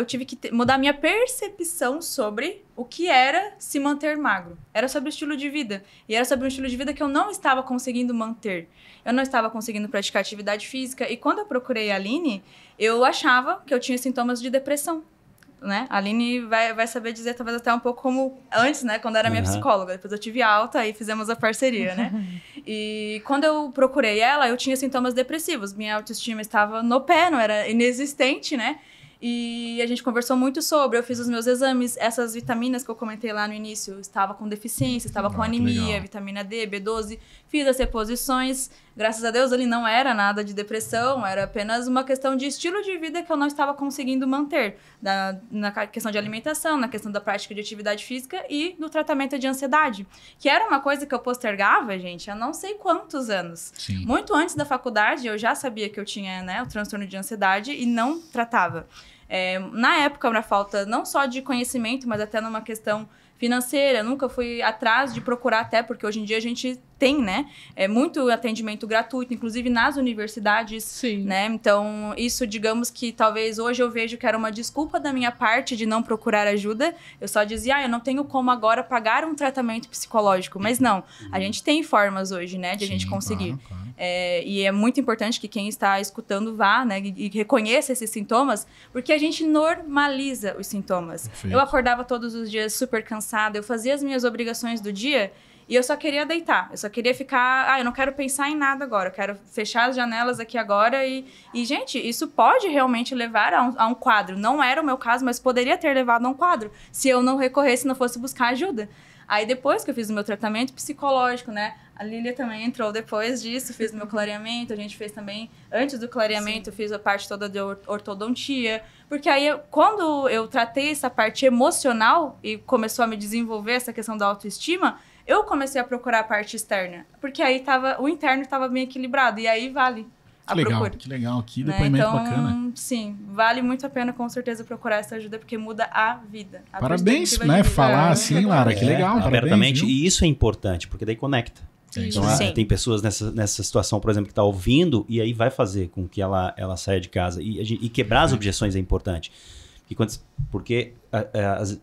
a minha percepção sobre o que era se manter magro. Era sobre o estilo de vida. E era sobre um estilo de vida que eu não estava conseguindo manter. Eu não estava conseguindo praticar atividade física. E quando eu procurei a Aline, eu achava que eu tinha sintomas de depressão. Né? A Aline vai saber dizer, talvez até um pouco como antes, né? Quando era minha psicóloga. Depois eu tive alta e fizemos a parceria, né? E quando eu procurei ela, eu tinha sintomas depressivos. Minha autoestima estava no pé, não era inexistente, né? E a gente conversou muito sobre, eu fiz os meus exames, essas vitaminas que eu comentei lá no início, estava com deficiência, estava com anemia, vitamina D, B12, fiz as reposições, graças a Deus ali não era nada de depressão, era apenas uma questão de estilo de vida que eu não estava conseguindo manter, na questão de alimentação, na questão da prática de atividade física e no tratamento de ansiedade, que era uma coisa que eu postergava, gente, há não sei quantos anos. Sim. Muito antes da faculdade, eu já sabia que eu tinha, né, o transtorno de ansiedade e não tratava. Na época, na falta não só de conhecimento, mas até numa questão financeira, eu nunca fui atrás de procurar, até porque hoje em dia a gente tem, né, muito atendimento gratuito, inclusive nas universidades. Sim. Né? Então, isso, digamos que talvez hoje eu vejo que era uma desculpa da minha parte de não procurar ajuda. Eu só dizia, eu não tenho como agora pagar um tratamento psicológico. Mas não, a gente tem formas hoje, né, de a gente conseguir. Claro. E é muito importante que quem está escutando vá, né, e reconheça esses sintomas, porque a gente normaliza os sintomas. Perfeito. Eu acordava todos os dias super cansada, eu fazia as minhas obrigações do dia e eu só queria deitar, eu só queria ficar, eu não quero pensar em nada agora, eu quero fechar as janelas aqui agora e gente, isso pode realmente levar a um quadro. Não era o meu caso, mas poderia ter levado a um quadro se eu não recorresse, não fosse buscar ajuda. Aí depois que eu fiz o meu tratamento psicológico, né, a Lília também entrou depois disso, fiz o meu clareamento, a gente fez também, antes do clareamento, eu fiz a parte toda de ortodontia, porque aí quando eu tratei essa parte emocional e começou a me desenvolver essa questão da autoestima, eu comecei a procurar a parte externa, porque aí o interno estava bem equilibrado, e aí vale a procura. Que legal, que depoimento bacana. Sim, vale muito a pena com certeza procurar essa ajuda, porque muda a vida. Parabéns, né? Falar assim, Lara, que legal. Abertamente, parabéns, e isso é importante, porque daí conecta. Então, tem pessoas nessa situação, por exemplo, que está ouvindo e aí vai fazer com que ela saia de casa. E quebrar as objeções é importante. Porque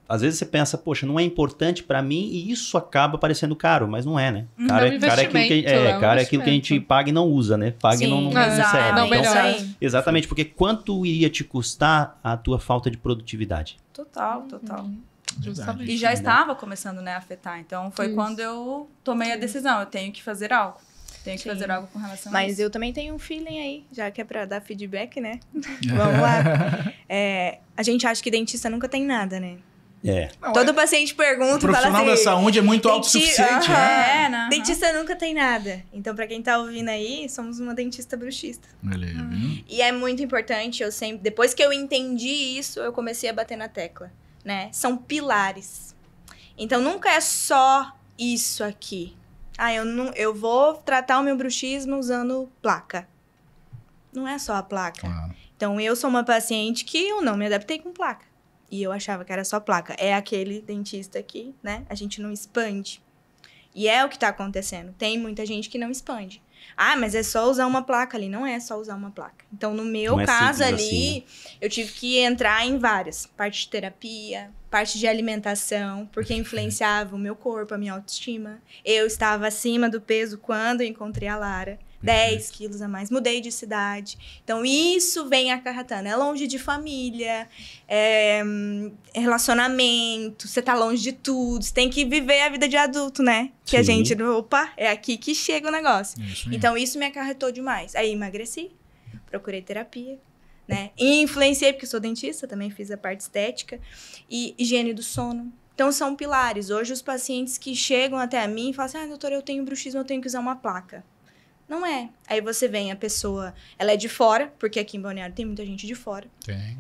às vezes você pensa, poxa, não é importante para mim e isso acaba parecendo caro, mas não é, né? Caro é aquilo que a gente paga e não usa, né? Paga e não recebe. Não, então, exatamente, porque quanto iria te custar a tua falta de produtividade? Total. Justamente. E já estava começando, né, a afetar. Então, foi quando eu tomei a decisão. Eu tenho que fazer algo. Tenho que fazer algo com relação a isso. Mas eu também tenho um feeling aí, já que é pra dar feedback, né? Vamos lá. A gente acha que dentista nunca tem nada, né? Todo paciente pergunta e fala assim... O profissional da saúde é muito autossuficiente, né? Dentista nunca tem nada. Então, pra quem tá ouvindo aí, somos uma dentista bruxista. E é muito importante, depois que eu entendi isso, eu comecei a bater na tecla. Né? São pilares. Então, nunca é só isso aqui. Eu vou tratar o meu bruxismo usando placa. Não é só a placa. Claro. Então, eu sou uma paciente que eu não me adaptei com placa. E eu achava que era só placa. É aquele dentista aqui, né? A gente não expande. E é o que tá acontecendo. Tem muita gente que não expande. Mas é só usar uma placa ali. Não é só usar uma placa. Então, no meu caso ali, assim, né? Eu tive que entrar em várias. Parte de terapia, parte de alimentação, porque influenciava o meu corpo, a minha autoestima. Eu estava acima do peso quando eu encontrei a Lara. 10 quilos a mais. Mudei de cidade. Então, isso vem acarretando. É longe de família, relacionamento, você tá longe de tudo. Você tem que viver a vida de adulto, né? Que a gente, é aqui que chega o negócio. Então, isso me acarretou demais. Aí, emagreci, procurei terapia, né? E influenciei, porque sou dentista, também fiz a parte estética. E higiene do sono. Então, são pilares. Hoje, os pacientes que chegam até a mim e falam assim, doutora, eu tenho bruxismo, eu tenho que usar uma placa. Não é. Aí você vem, a pessoa, ela é de fora, porque aqui em Balneário tem muita gente de fora. Tem.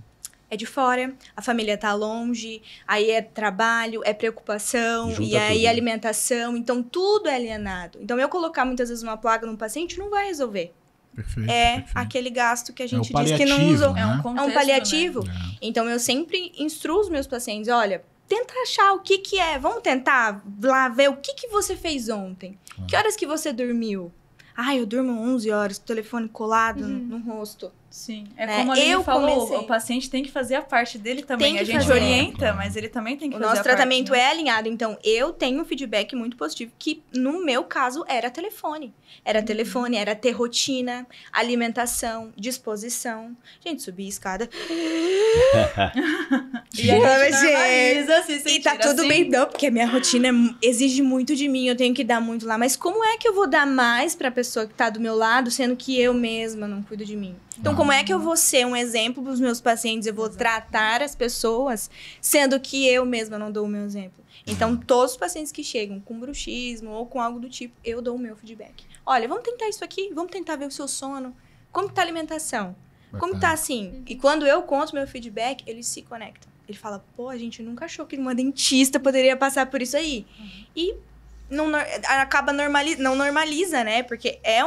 É de fora, a família tá longe, aí é trabalho, é preocupação, e aí alimentação, então tudo é alienado. Então, eu colocar muitas vezes uma placa num paciente não vai resolver. Perfeito. Aquele gasto que a gente diz que não usa. Né? É um paliativo. Né? Então, eu sempre instruo os meus pacientes, olha, tenta achar o que é, vamos tentar lá ver o que você fez ontem. Que horas que você dormiu? Eu durmo 11 horas, com o telefone colado no rosto. Sim, como a Aline falou, o paciente tem que fazer a parte dele também. A gente orienta, mas ele também tem que fazer a parte. O nosso tratamento é alinhado, então eu tenho um feedback muito positivo, que no meu caso era telefone. Era telefone, era ter rotina, alimentação, disposição. Gente, subir escada. E a gente normaliza, se sentir e tá tudo bem, não, porque a minha rotina exige muito de mim, eu tenho que dar muito lá. Mas como é que eu vou dar mais pra pessoa que tá do meu lado, sendo que eu mesma não cuido de mim? Então, como é que eu vou ser um exemplo para os meus pacientes? Eu vou tratar as pessoas, sendo que eu mesma não dou o meu exemplo. Então, todos os pacientes que chegam com bruxismo ou com algo do tipo, eu dou o meu feedback. Olha, vamos tentar isso aqui, vamos tentar ver o seu sono. Como tá a alimentação? Como tá assim? E quando eu conto meu feedback, eles se conectam. Ele fala, pô, a gente nunca achou que uma dentista poderia passar por isso aí. E acaba não normaliza, né? Porque é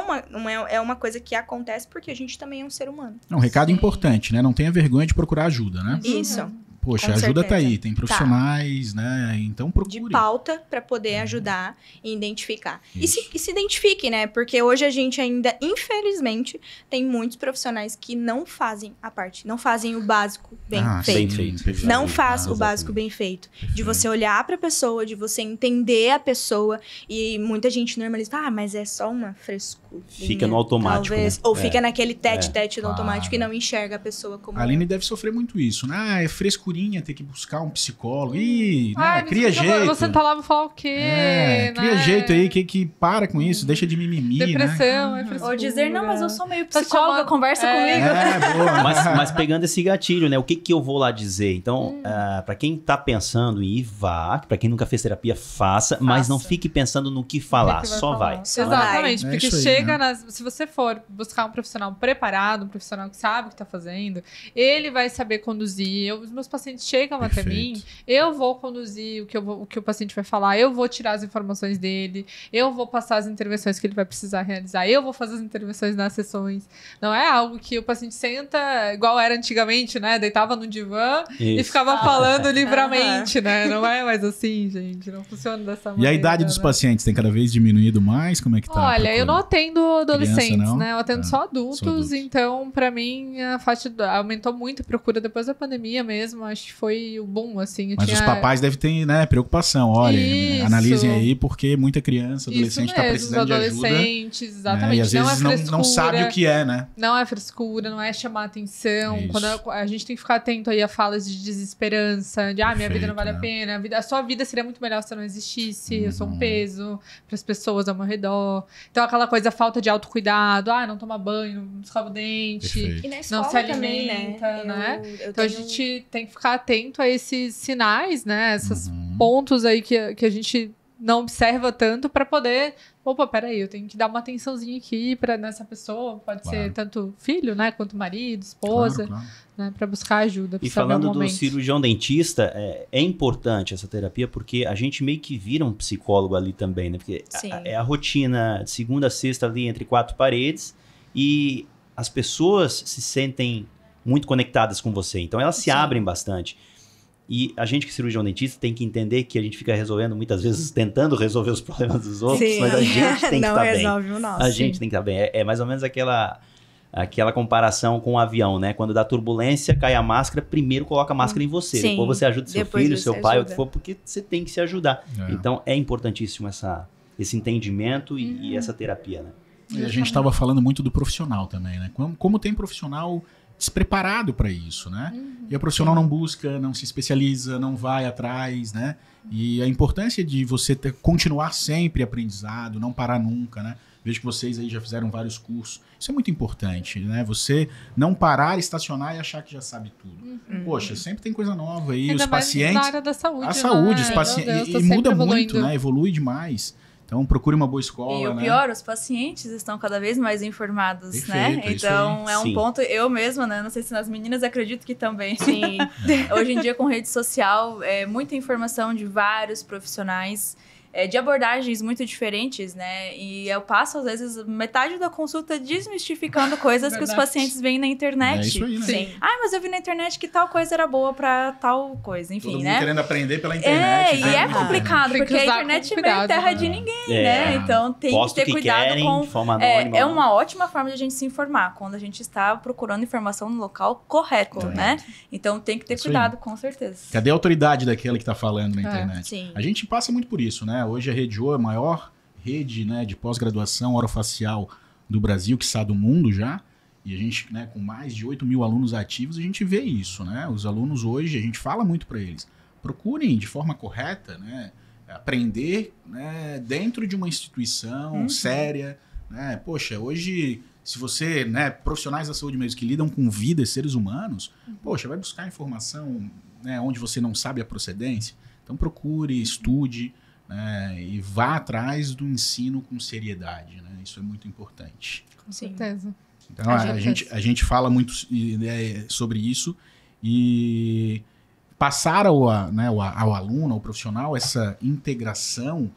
uma coisa que acontece porque a gente também é um ser humano. É um recado importante, né? Não tenha vergonha de procurar ajuda, né? Isso. Poxa, a ajuda tá aí, tem profissionais, né? Então procure. De pauta para poder ajudar e identificar. E se identifique, né? Porque hoje a gente ainda, infelizmente, tem muitos profissionais que não fazem a parte, não fazem o básico bem feito. Não faz o básico bem feito. Perfeito. De você olhar para a pessoa, de você entender a pessoa. E muita gente normaliza, mas é só uma frescura. Fica no automático, talvez, né? Ou fica naquele tete-tete no automático e não enxerga a pessoa como... A Aline deve sofrer muito isso, né? É frescura. Ter que buscar um psicólogo. Ih, cria jeito. Você tá lá, vou falar o quê? Cria jeito aí, que para com isso, deixa de mimimi, depressão, né? Ou dizer, não, mas eu sou meio psicóloga, conversa comigo. Boa. Mas pegando esse gatilho, né? O que eu vou lá dizer? Então, pra quem tá pensando em ir, vá. Pra quem nunca fez terapia, faça. Mas não fique pensando no que falar, só vai. Exatamente, porque chega se você for buscar um profissional preparado, um profissional que sabe o que tá fazendo, ele vai saber conduzir. Os meus pacientes chegam até mim, eu vou conduzir o que o paciente vai falar, eu vou tirar as informações dele, eu vou passar as intervenções que ele vai precisar realizar, eu vou fazer as intervenções nas sessões. Não é algo que o paciente senta igual era antigamente, né? Deitava no divã e ficava falando livremente, né? Não é mais assim, gente. Não funciona dessa maneira. E a idade dos pacientes tem cada vez diminuído mais? Como é que tá? Olha, eu não atendo adolescentes, né? Eu atendo só adultos, então pra mim a faixa aumentou muito a procura depois da pandemia mesmo. Acho que foi o boom, assim. Mas os papais devem ter, né, preocupação. Olha, analisem aí, porque muita criança, adolescente está precisando de ajuda. Adolescentes, exatamente. E às vezes não sabe o que é, né? Não é frescura, não é chamar atenção. Quando a gente tem que ficar atento aí a falas de desesperança, de minha vida não vale a pena, a sua vida seria muito melhor se eu não existisse, eu sou um peso para as pessoas ao meu redor. Então aquela coisa, falta de autocuidado, não toma banho, não escova o dente, não se alimenta, né? Então a gente tem que ficar atento a esses sinais, né? Esses pontos aí que a gente não observa tanto para poder... Opa, peraí, eu tenho que dar uma atençãozinha aqui nessa pessoa. Pode ser tanto filho, né? Quanto marido, esposa, né? Para buscar ajuda. E falando do cirurgião dentista, é importante essa terapia porque a gente meio que vira um psicólogo ali também, né? Porque é a rotina de segunda a sexta ali entre quatro paredes e as pessoas se sentem muito conectadas com você. Então elas se abrem bastante. E a gente que é cirurgião dentista tem que entender que a gente fica resolvendo, muitas vezes, tentando resolver os problemas dos outros, mas a gente tem que estar bem. Resolve o nosso. A gente tem que estar bem. É mais ou menos aquela comparação com o avião, né? Quando dá turbulência, cai a máscara, primeiro coloca a máscara em você. Sim. Depois você ajuda seu filho, seu pai, o que for, porque você tem que se ajudar. Então é importantíssimo esse entendimento e essa terapia, né? E a gente estava falando muito do profissional também, né? Como tem profissional despreparado para isso, né? E o profissional não busca, não se especializa, não vai atrás, né? E a importância de você continuar sempre aprendizado, não parar nunca, né? Vejo que vocês aí já fizeram vários cursos. Isso é muito importante, né? Você não parar, estacionar e achar que já sabe tudo. Poxa, sempre tem coisa nova aí. Ainda os pacientes... na área da saúde, a saúde, né? os pacientes... Deus, e muda muito, né? Evolui demais. Então, procure uma boa escola, e o pior, os pacientes estão cada vez mais informados, né? Então, é um ponto... Eu mesma, né? Não sei se as meninas acredito que também. Sim. Hoje em dia, com rede social, muita informação de vários profissionais. de abordagens muito diferentes, né? E eu passo, às vezes, metade da consulta desmistificando coisas que os pacientes veem na internet. É isso aí, né? Sim. Mas eu vi na internet que tal coisa era boa pra tal coisa, enfim, Todo mundo né? querendo aprender pela internet. E é complicado, porque a internet é meio terra de ninguém, né? Então tem que ter cuidado com... de forma anônima. É uma ótima forma de a gente se informar, quando a gente está procurando informação no local correto, né? Então tem que ter cuidado, com certeza. Cadê a autoridade daquela que tá falando na internet? Sim. A gente passa muito por isso, né? Hoje a Rede O é a maior rede, né, de pós-graduação orofacial do Brasil, que está do mundo já. E a gente, né, com mais de 8 mil alunos ativos, a gente vê isso, né? Os alunos hoje, a gente fala muito para eles. Procurem de forma correta, né, aprender, né, dentro de uma instituição séria, né? Poxa, hoje, se você, né, profissionais da saúde mesmo que lidam com vidas, seres humanos, poxa, vai buscar informação, né, onde você não sabe a procedência. Então procure, estude, né, e vá atrás do ensino com seriedade, né? Isso é muito importante. Com certeza. Então a gente fala muito sobre isso e passar ao aluno, ao profissional, essa integração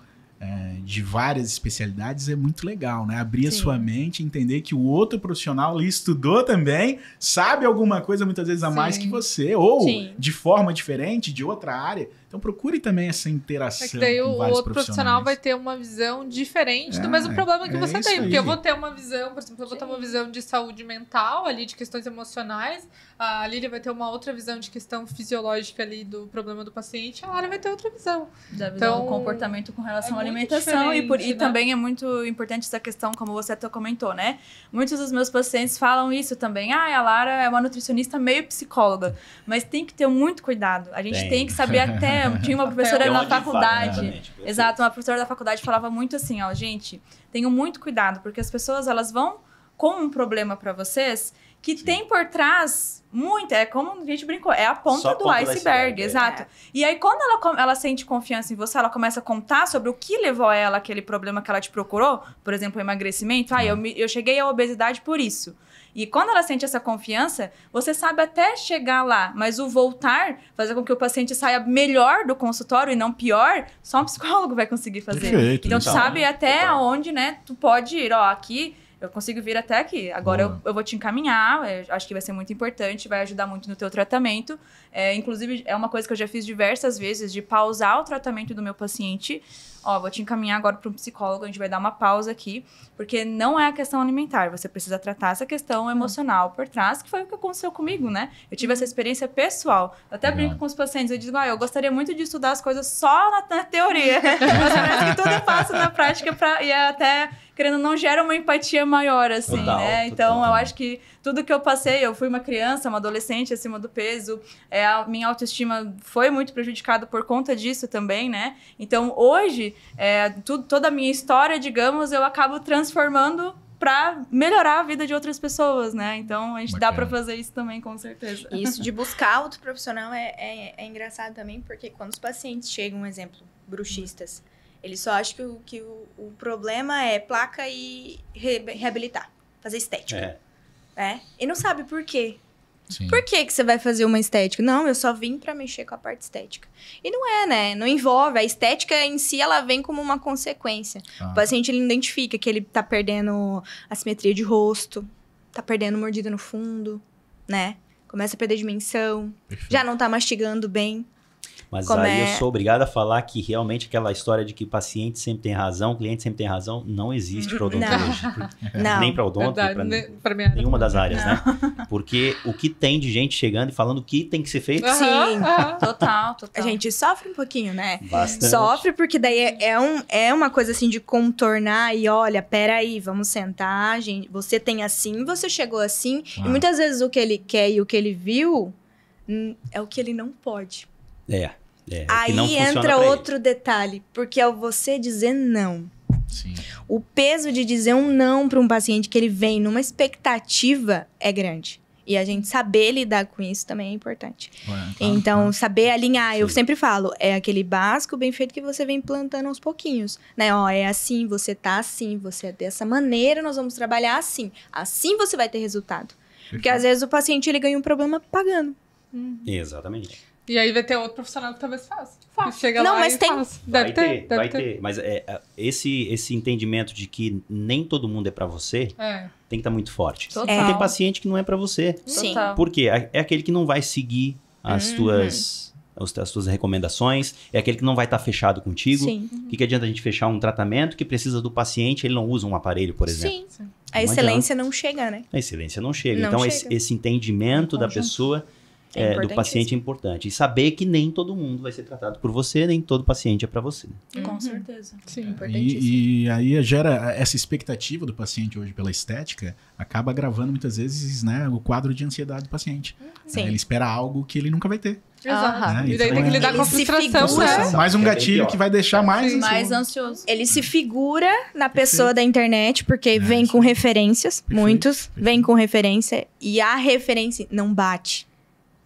de várias especialidades é muito legal, né? Abrir a sua mente, entender que o outro profissional ali estudou também, sabe alguma coisa muitas vezes a mais que você, ou de forma diferente, de outra área. Então procure também essa interação que daí com vários outro profissional vai ter uma visão diferente do mesmo problema que você tem. Porque eu vou ter uma visão, por exemplo, eu vou ter uma visão de saúde mental ali, de questões emocionais, a Lília vai ter uma outra visão de questão fisiológica ali do problema do paciente, a Lara vai ter outra visão. Da visão do comportamento com relação à alimentação. E também é muito importante essa questão, como você até comentou, né? Muitos dos meus pacientes falam isso também. A Lara é uma nutricionista meio psicóloga. Mas tem que ter muito cuidado. A gente tem que saber até... Tinha uma professora na faculdade. Exato, uma professora da faculdade falava muito assim, gente, tenham muito cuidado, porque as pessoas, elas vão com um problema para vocês que tem por trás muito, como a gente brincou, é a ponta do iceberg, exato. E aí, quando ela sente confiança em você, ela começa a contar sobre o que levou ela àquele problema que ela te procurou, por exemplo, o emagrecimento, eu cheguei à obesidade por isso. E quando ela sente essa confiança, você sabe até chegar lá, mas o voltar, fazer com que o paciente saia melhor do consultório e não pior, só um psicólogo vai conseguir fazer. Perfeito, então, tu sabe até onde, né, tu pode ir, aqui... Eu consigo vir até aqui. Agora eu vou te encaminhar, acho que vai ser muito importante, vai ajudar muito no teu tratamento. Inclusive, é uma coisa que eu já fiz diversas vezes, de pausar o tratamento do meu paciente. Vou te encaminhar agora para um psicólogo, a gente vai dar uma pausa aqui, porque não é a questão alimentar, você precisa tratar essa questão emocional por trás, que foi o que aconteceu comigo, né? Eu tive essa experiência pessoal. Eu até brinco com os pacientes, eu digo, eu gostaria muito de estudar as coisas só na teoria, mas parece que tudo eu faço na prática e até... querendo não gera uma empatia maior, assim, né? Então, eu acho que tudo que eu passei, eu fui uma criança, uma adolescente acima do peso, a minha autoestima foi muito prejudicada por conta disso também, né? Então, hoje, toda a minha história, digamos, eu acabo transformando para melhorar a vida de outras pessoas, né? Então, a gente dá para fazer isso também, com certeza. Isso de buscar outro profissional é engraçado também, porque quando os pacientes chegam, um exemplo, bruxistas, eles só acham que o problema é placa e reabilitar, fazer estética. E não sabe por quê. Sim. Por que você vai fazer uma estética? Não, eu só vim pra mexer com a parte estética. E não é, né? Não envolve. A estética em si, ela vem como uma consequência. O paciente, ele identifica que ele tá perdendo a simetria de rosto, tá perdendo mordida no fundo, Começa a perder dimensão, já não tá mastigando bem. Mas aí eu sou obrigado a falar que realmente aquela história de que paciente sempre tem razão, cliente sempre tem razão, não existe para odontologia. Nem para odonto, para nenhuma das áreas, né? Porque o que tem de gente chegando e falando o que tem que ser feito... Sim, total. A gente sofre um pouquinho, né? Bastante. Sofre porque daí é uma coisa assim de contornar e olha, peraí, vamos sentar, gente, você tem assim, você chegou assim, e muitas vezes o que ele quer e o que ele viu é o que ele não pode. Aí entra outro detalhe, porque é você dizer não. Sim. O peso de dizer um não para um paciente que ele vem numa expectativa é grande. E a gente saber lidar com isso também é importante. Então, saber alinhar. Sim. Eu sempre falo, é aquele básico bem feito que você vem plantando aos pouquinhos. Né? É assim, você tá assim, você é dessa maneira, nós vamos trabalhar assim. Assim você vai ter resultado. Porque às vezes o paciente ele ganha um problema pagando. Exatamente. E aí vai ter outro profissional que talvez faça. Chega não, lá mas e tem... faz. Vai ter. Mas esse entendimento de que nem todo mundo é pra você tem que estar muito forte. Total. Tem paciente que não é pra você. Sim. Por quê? É aquele que não vai seguir as tuas recomendações, é aquele que não vai estar fechado contigo. Sim. O que adianta a gente fechar um tratamento que precisa do paciente, ele não usa um aparelho, por exemplo? Sim. A excelência não chega, né? A excelência não chega. Não então, chega. Esse entendimento da pessoa, do paciente é importante. E saber que nem todo mundo vai ser tratado por você, nem todo paciente é para você. Com certeza. Sim, importantíssimo. E aí gera essa expectativa do paciente hoje pela estética, acaba agravando muitas vezes, né, o quadro de ansiedade do paciente. Sim. Ele espera algo que ele nunca vai ter. Exato. Né? E daí tem que lidar com a frustração, né? Mais um gatilho que vai deixar mais ansioso. Ele se figura na pessoa da internet, porque vem com referências, muitos vêm com referência, e a referência não bate.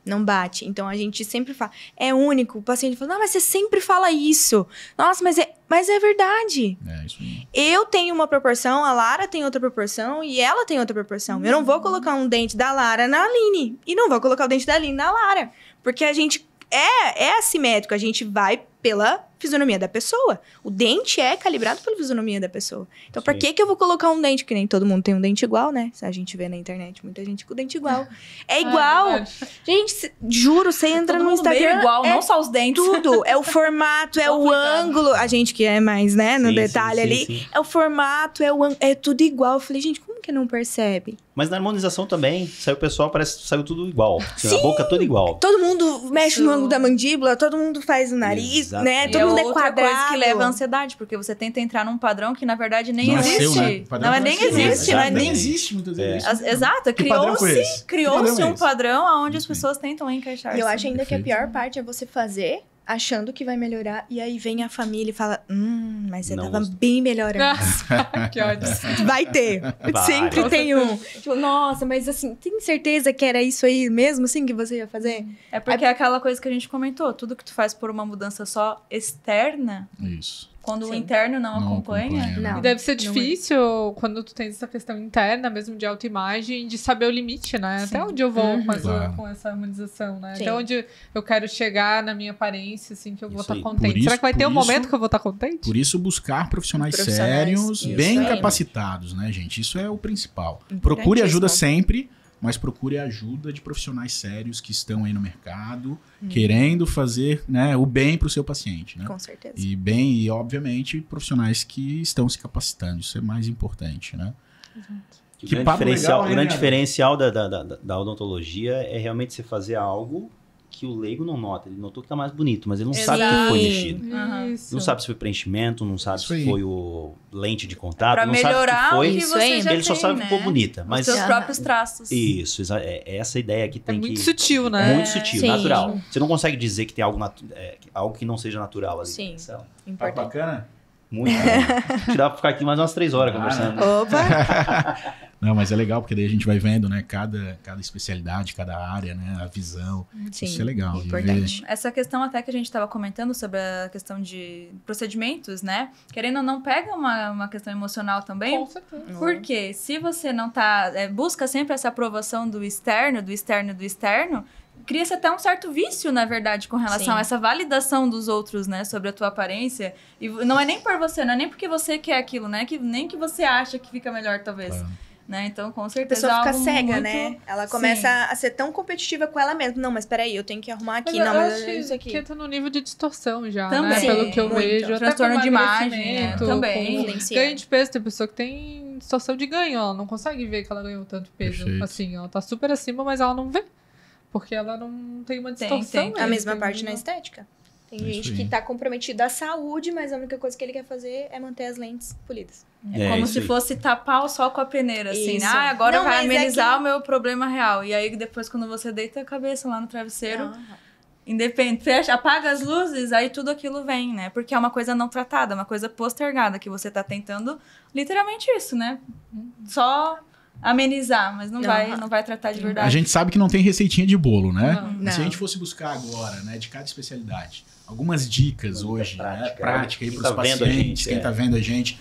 Não bate. Então, a gente sempre fala, é único. O paciente fala, não, mas você sempre fala isso. Nossa, mas é verdade. É isso aí. Eu tenho uma proporção, a Lara tem outra proporção e ela tem outra proporção. Eu não vou colocar um dente da Lara na Aline e não vou colocar o dente da Aline na Lara. Porque a gente é assimétrico, a gente vai pela fisionomia da pessoa. O dente é calibrado pela fisionomia da pessoa. Então, pra que eu vou colocar um dente? Que nem todo mundo tem um dente igual, né? A gente vê na internet muita gente com o dente igual. É igual. Gente, juro, você entra no Instagram... É igual, não só os dentes. Tudo. É o formato, é o ângulo. A gente que é mais, né, no detalhe ali. Sim. É o formato, é o ângulo. É tudo igual. Eu falei, gente, como que não percebe? Mas na harmonização também, saiu o pessoal, parece que saiu tudo igual. Sim. A boca toda igual. Todo mundo mexe no ângulo da mandíbula, todo mundo faz o nariz, né? Todo mundo é quadrado. Coisa que leva à ansiedade, porque você tenta entrar num padrão que na verdade nem não existe. Nasceu, né? Nem existe, não é nem existe muitas vezes. Exato, criou-se um padrão onde as pessoas tentam encaixar. E eu acho ainda que a pior parte é você fazer achando que vai melhorar, e aí vem a família e fala, mas você tava bem melhor antes. Que ódio. Vai ter. Sempre tem um. Tipo, nossa, mas assim, tem certeza que era isso aí mesmo, assim, que você ia fazer? É porque é aquela coisa que a gente comentou, tudo que tu faz por uma mudança só externa... Isso. Quando o interno não acompanha. Não. E deve ser difícil quando tu tens essa questão interna, mesmo de autoimagem, de saber o limite, né? Sim. Até onde eu vou com essa harmonização, né? Sim. Até onde eu quero chegar na minha aparência, assim, que eu vou estar contente. Será que vai ter um momento que eu vou estar contente? Por isso, buscar profissionais sérios, bem capacitados, né, gente? Isso é o principal. Procure ajuda sempre, mas procure a ajuda de profissionais sérios que estão aí no mercado, querendo fazer, né, o bem para o seu paciente. Né? Com certeza. E, obviamente, profissionais que estão se capacitando. Isso é mais importante, né? Exato. O grande diferencial da odontologia é realmente você fazer algo que o leigo não nota. Ele notou que tá mais bonito, mas ele não sabe que foi mexido. Não sabe se foi preenchimento, não sabe se foi o lente de contato, pra não melhorar sabe o que você já ele só sabe que ficou bonita. Mas os seus próprios traços. Isso, é essa ideia que tem muito sutil, né? Muito sutil, natural. Você não consegue dizer que tem algo que não seja natural ali. Sim, tá bacana? Muito bom. Acho que dá pra ficar aqui mais umas 3 horas conversando. Opa! Não, mas é legal, porque daí a gente vai vendo, né, cada especialidade, cada área, né, a visão. Sim, isso é legal. Importante. Essa questão até que a gente estava comentando sobre a questão de procedimentos, né, querendo ou não, pega uma questão emocional também. Com certeza. Porque se você não busca sempre essa aprovação do externo, cria-se até um certo vício, na verdade, com relação a essa validação dos outros, né, sobre a tua aparência. E não é nem por você, não é nem porque você quer aquilo, né, nem que você acha que fica melhor, talvez. Né? Então, com certeza. A pessoa fica cega, né? Ela começa a ser tão competitiva com ela mesma. Não, mas peraí, eu tenho que arrumar aqui. Mas não, mas é isso aqui. Que entra no nível de distorção já, também, né? Pelo que eu vejo. Transtorno de imagem, também. Ganho de peso. Tem pessoa que tem distorção de ganho. Ela não consegue ver que ela ganhou tanto peso. Perfeito. Assim, ela tá super acima, mas ela não vê. Porque ela não tem uma distorção. A mesma parte na estética. Tem gente que tá comprometida à saúde, mas a única coisa que ele quer fazer é manter as lentes polidas. É como se fosse tapar o sol com a peneira, assim. Isso. Agora vai amenizar o meu problema real. E aí, depois, quando você deita a cabeça lá no travesseiro, independente, fecha, apaga as luzes, aí tudo aquilo vem, né? Porque é uma coisa não tratada, uma coisa postergada, que você tá tentando literalmente isso, né? Só amenizar, mas não vai tratar de verdade. A gente sabe que não tem receitinha de bolo, né? Não. Se a gente fosse buscar agora, né, de cada especialidade, algumas dicas hoje, prática aí para os pacientes, quem tá vendo a gente,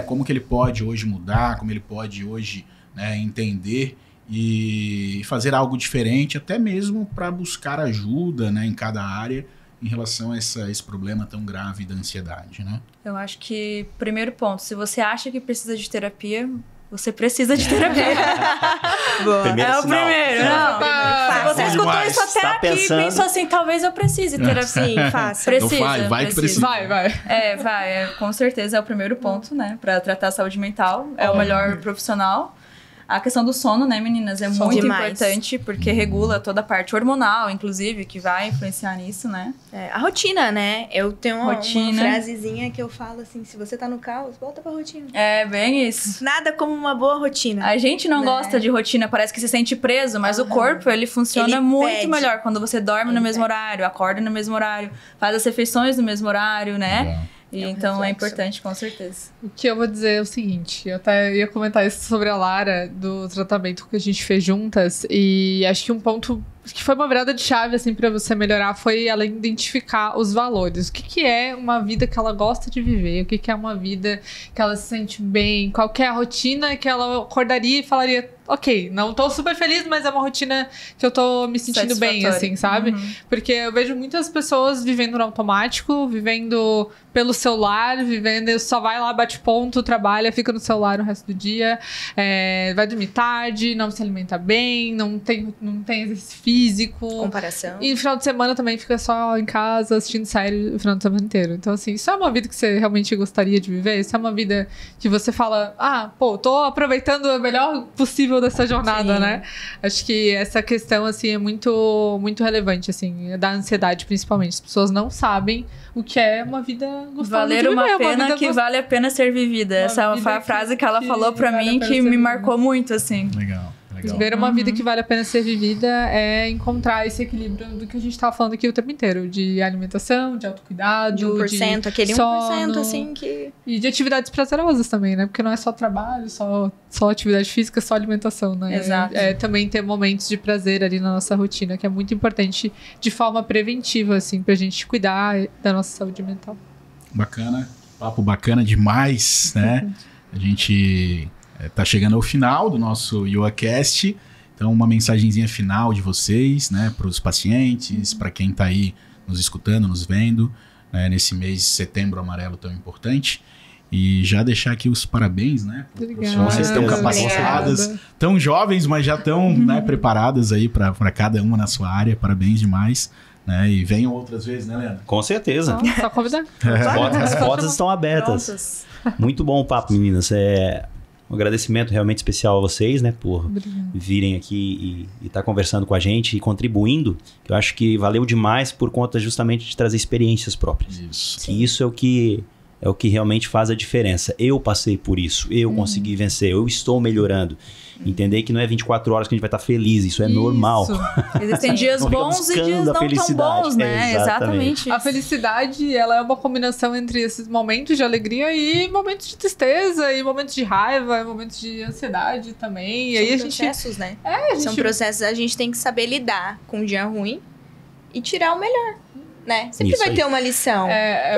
como que ele pode hoje mudar, como ele pode hoje, né, entender e fazer algo diferente, até mesmo para buscar ajuda, né, em cada área em relação a esse problema tão grave da ansiedade, né? Eu acho que, primeiro ponto, se você acha que precisa de terapia, você precisa de terapia. É o primeiro. Se você escutou isso até aqui e pensou assim, talvez eu precise de terapia. Sim, faça. Precisa. Então vai que precisa. Vai. Com certeza é o primeiro ponto, né? Pra tratar a saúde mental. É o melhor profissional. A questão do sono, né, meninas, é muito importante, porque regula toda a parte hormonal, inclusive, que vai influenciar nisso, né? A rotina, né? Eu tenho uma frasezinha que eu falo assim, se você tá no caos, volta pra rotina. É, bem isso. Nada como uma boa rotina. A gente não gosta de rotina, parece que se sente preso, mas o corpo, ele funciona muito melhor quando você dorme no mesmo horário, acorda no mesmo horário, faz as refeições no mesmo horário, né? Legal. E então é importante, com certeza. O que eu vou dizer é o seguinte, eu até ia comentar isso sobre a Lara, do tratamento que a gente fez juntas, e acho que um ponto que foi uma virada de chave, assim, pra você melhorar, foi ela identificar os valores. O que é uma vida que ela gosta de viver, o que é uma vida que ela se sente bem, qual que é a rotina que ela acordaria e falaria, ok, não tô super feliz, mas é uma rotina que eu tô me sentindo bem, assim, sabe? Porque eu vejo muitas pessoas vivendo no automático, vivendo pelo celular, só vai lá, bate ponto, trabalha, fica no celular o resto do dia, vai dormir tarde, não se alimenta bem, não tem exercício físico. Comparação. E no final de semana também fica só em casa assistindo série o final de semana inteiro. Então, assim, isso é uma vida que você realmente gostaria de viver? Isso é uma vida que você fala, tô aproveitando o melhor possível dessa jornada, né? Acho que essa questão, assim, é muito, muito relevante, assim, da ansiedade, principalmente. As pessoas não sabem o que é uma vida gostosa Valer de viver. Uma pena que vale a pena ser vivida. Essa foi a frase que ela falou pra mim que me marcou muito, assim. Legal. Viver uma vida que vale a pena ser vivida é encontrar esse equilíbrio do que a gente tava falando aqui o tempo inteiro. De alimentação, de autocuidado, de 1%, de aquele sono, 1% assim que... E de atividades prazerosas também, né? Porque não é só trabalho, só atividade física, só alimentação, né? Exato. É também ter momentos de prazer ali na nossa rotina, que é muito importante de forma preventiva, assim, pra gente cuidar da nossa saúde mental. Bacana. Papo bacana demais, né? A gente... tá chegando ao final do nosso YoaCast, então uma mensagenzinha final de vocês, né, para os pacientes, para quem está aí nos escutando, nos vendo, né, nesse mês de setembro amarelo tão importante. E já deixar aqui os parabéns, né? Vocês estão capacitadas, tão jovens, mas já estão né, preparadas aí para cada uma na sua área. Parabéns demais. Né? E venham outras vezes, né, Leandro? Com certeza. Só convidar. As portas estão abertas. Prontos. Muito bom o papo, meninas. Um agradecimento realmente especial a vocês, né, por virem aqui e estar conversando com a gente e contribuindo, que eu acho que valeu demais por conta justamente de trazer experiências próprias. Isso. E isso é o que realmente faz a diferença. Eu passei por isso, eu consegui vencer, eu estou melhorando. Entender que não é 24 horas que a gente vai estar feliz, isso é normal. Existem dias bons e dias não tão bons, né? Exatamente. A felicidade, ela é uma combinação entre esses momentos de alegria e momentos de tristeza, e momentos de raiva, e momentos de ansiedade também. São e aí processos, né? São processos, a gente tem que saber lidar com um dia ruim e tirar o melhor. Né? Sempre vai ter uma lição.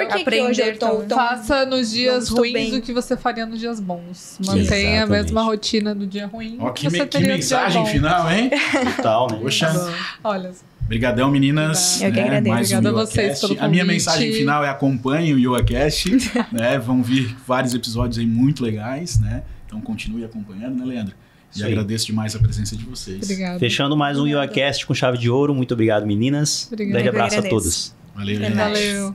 Por que hoje eu tô tão... Faça nos dias ruins o que você faria nos dias bons. Mantenha a mesma rotina do dia ruim. Que mensagem final, hein? Total, né? Poxa. Olha. Obrigadão, meninas. Eu que agradeço. Obrigada a vocês pelo convite. A minha mensagem final é acompanhem o YoaCast. Né? Vão vir vários episódios aí muito legais, né? Então continue acompanhando, né, Leandro? E agradeço demais a presença de vocês. Obrigada. Fechando mais um YoaCast com chave de ouro. Muito obrigado, meninas. Obrigada. Grande abraço a todos. Valeu, gente. Valeu.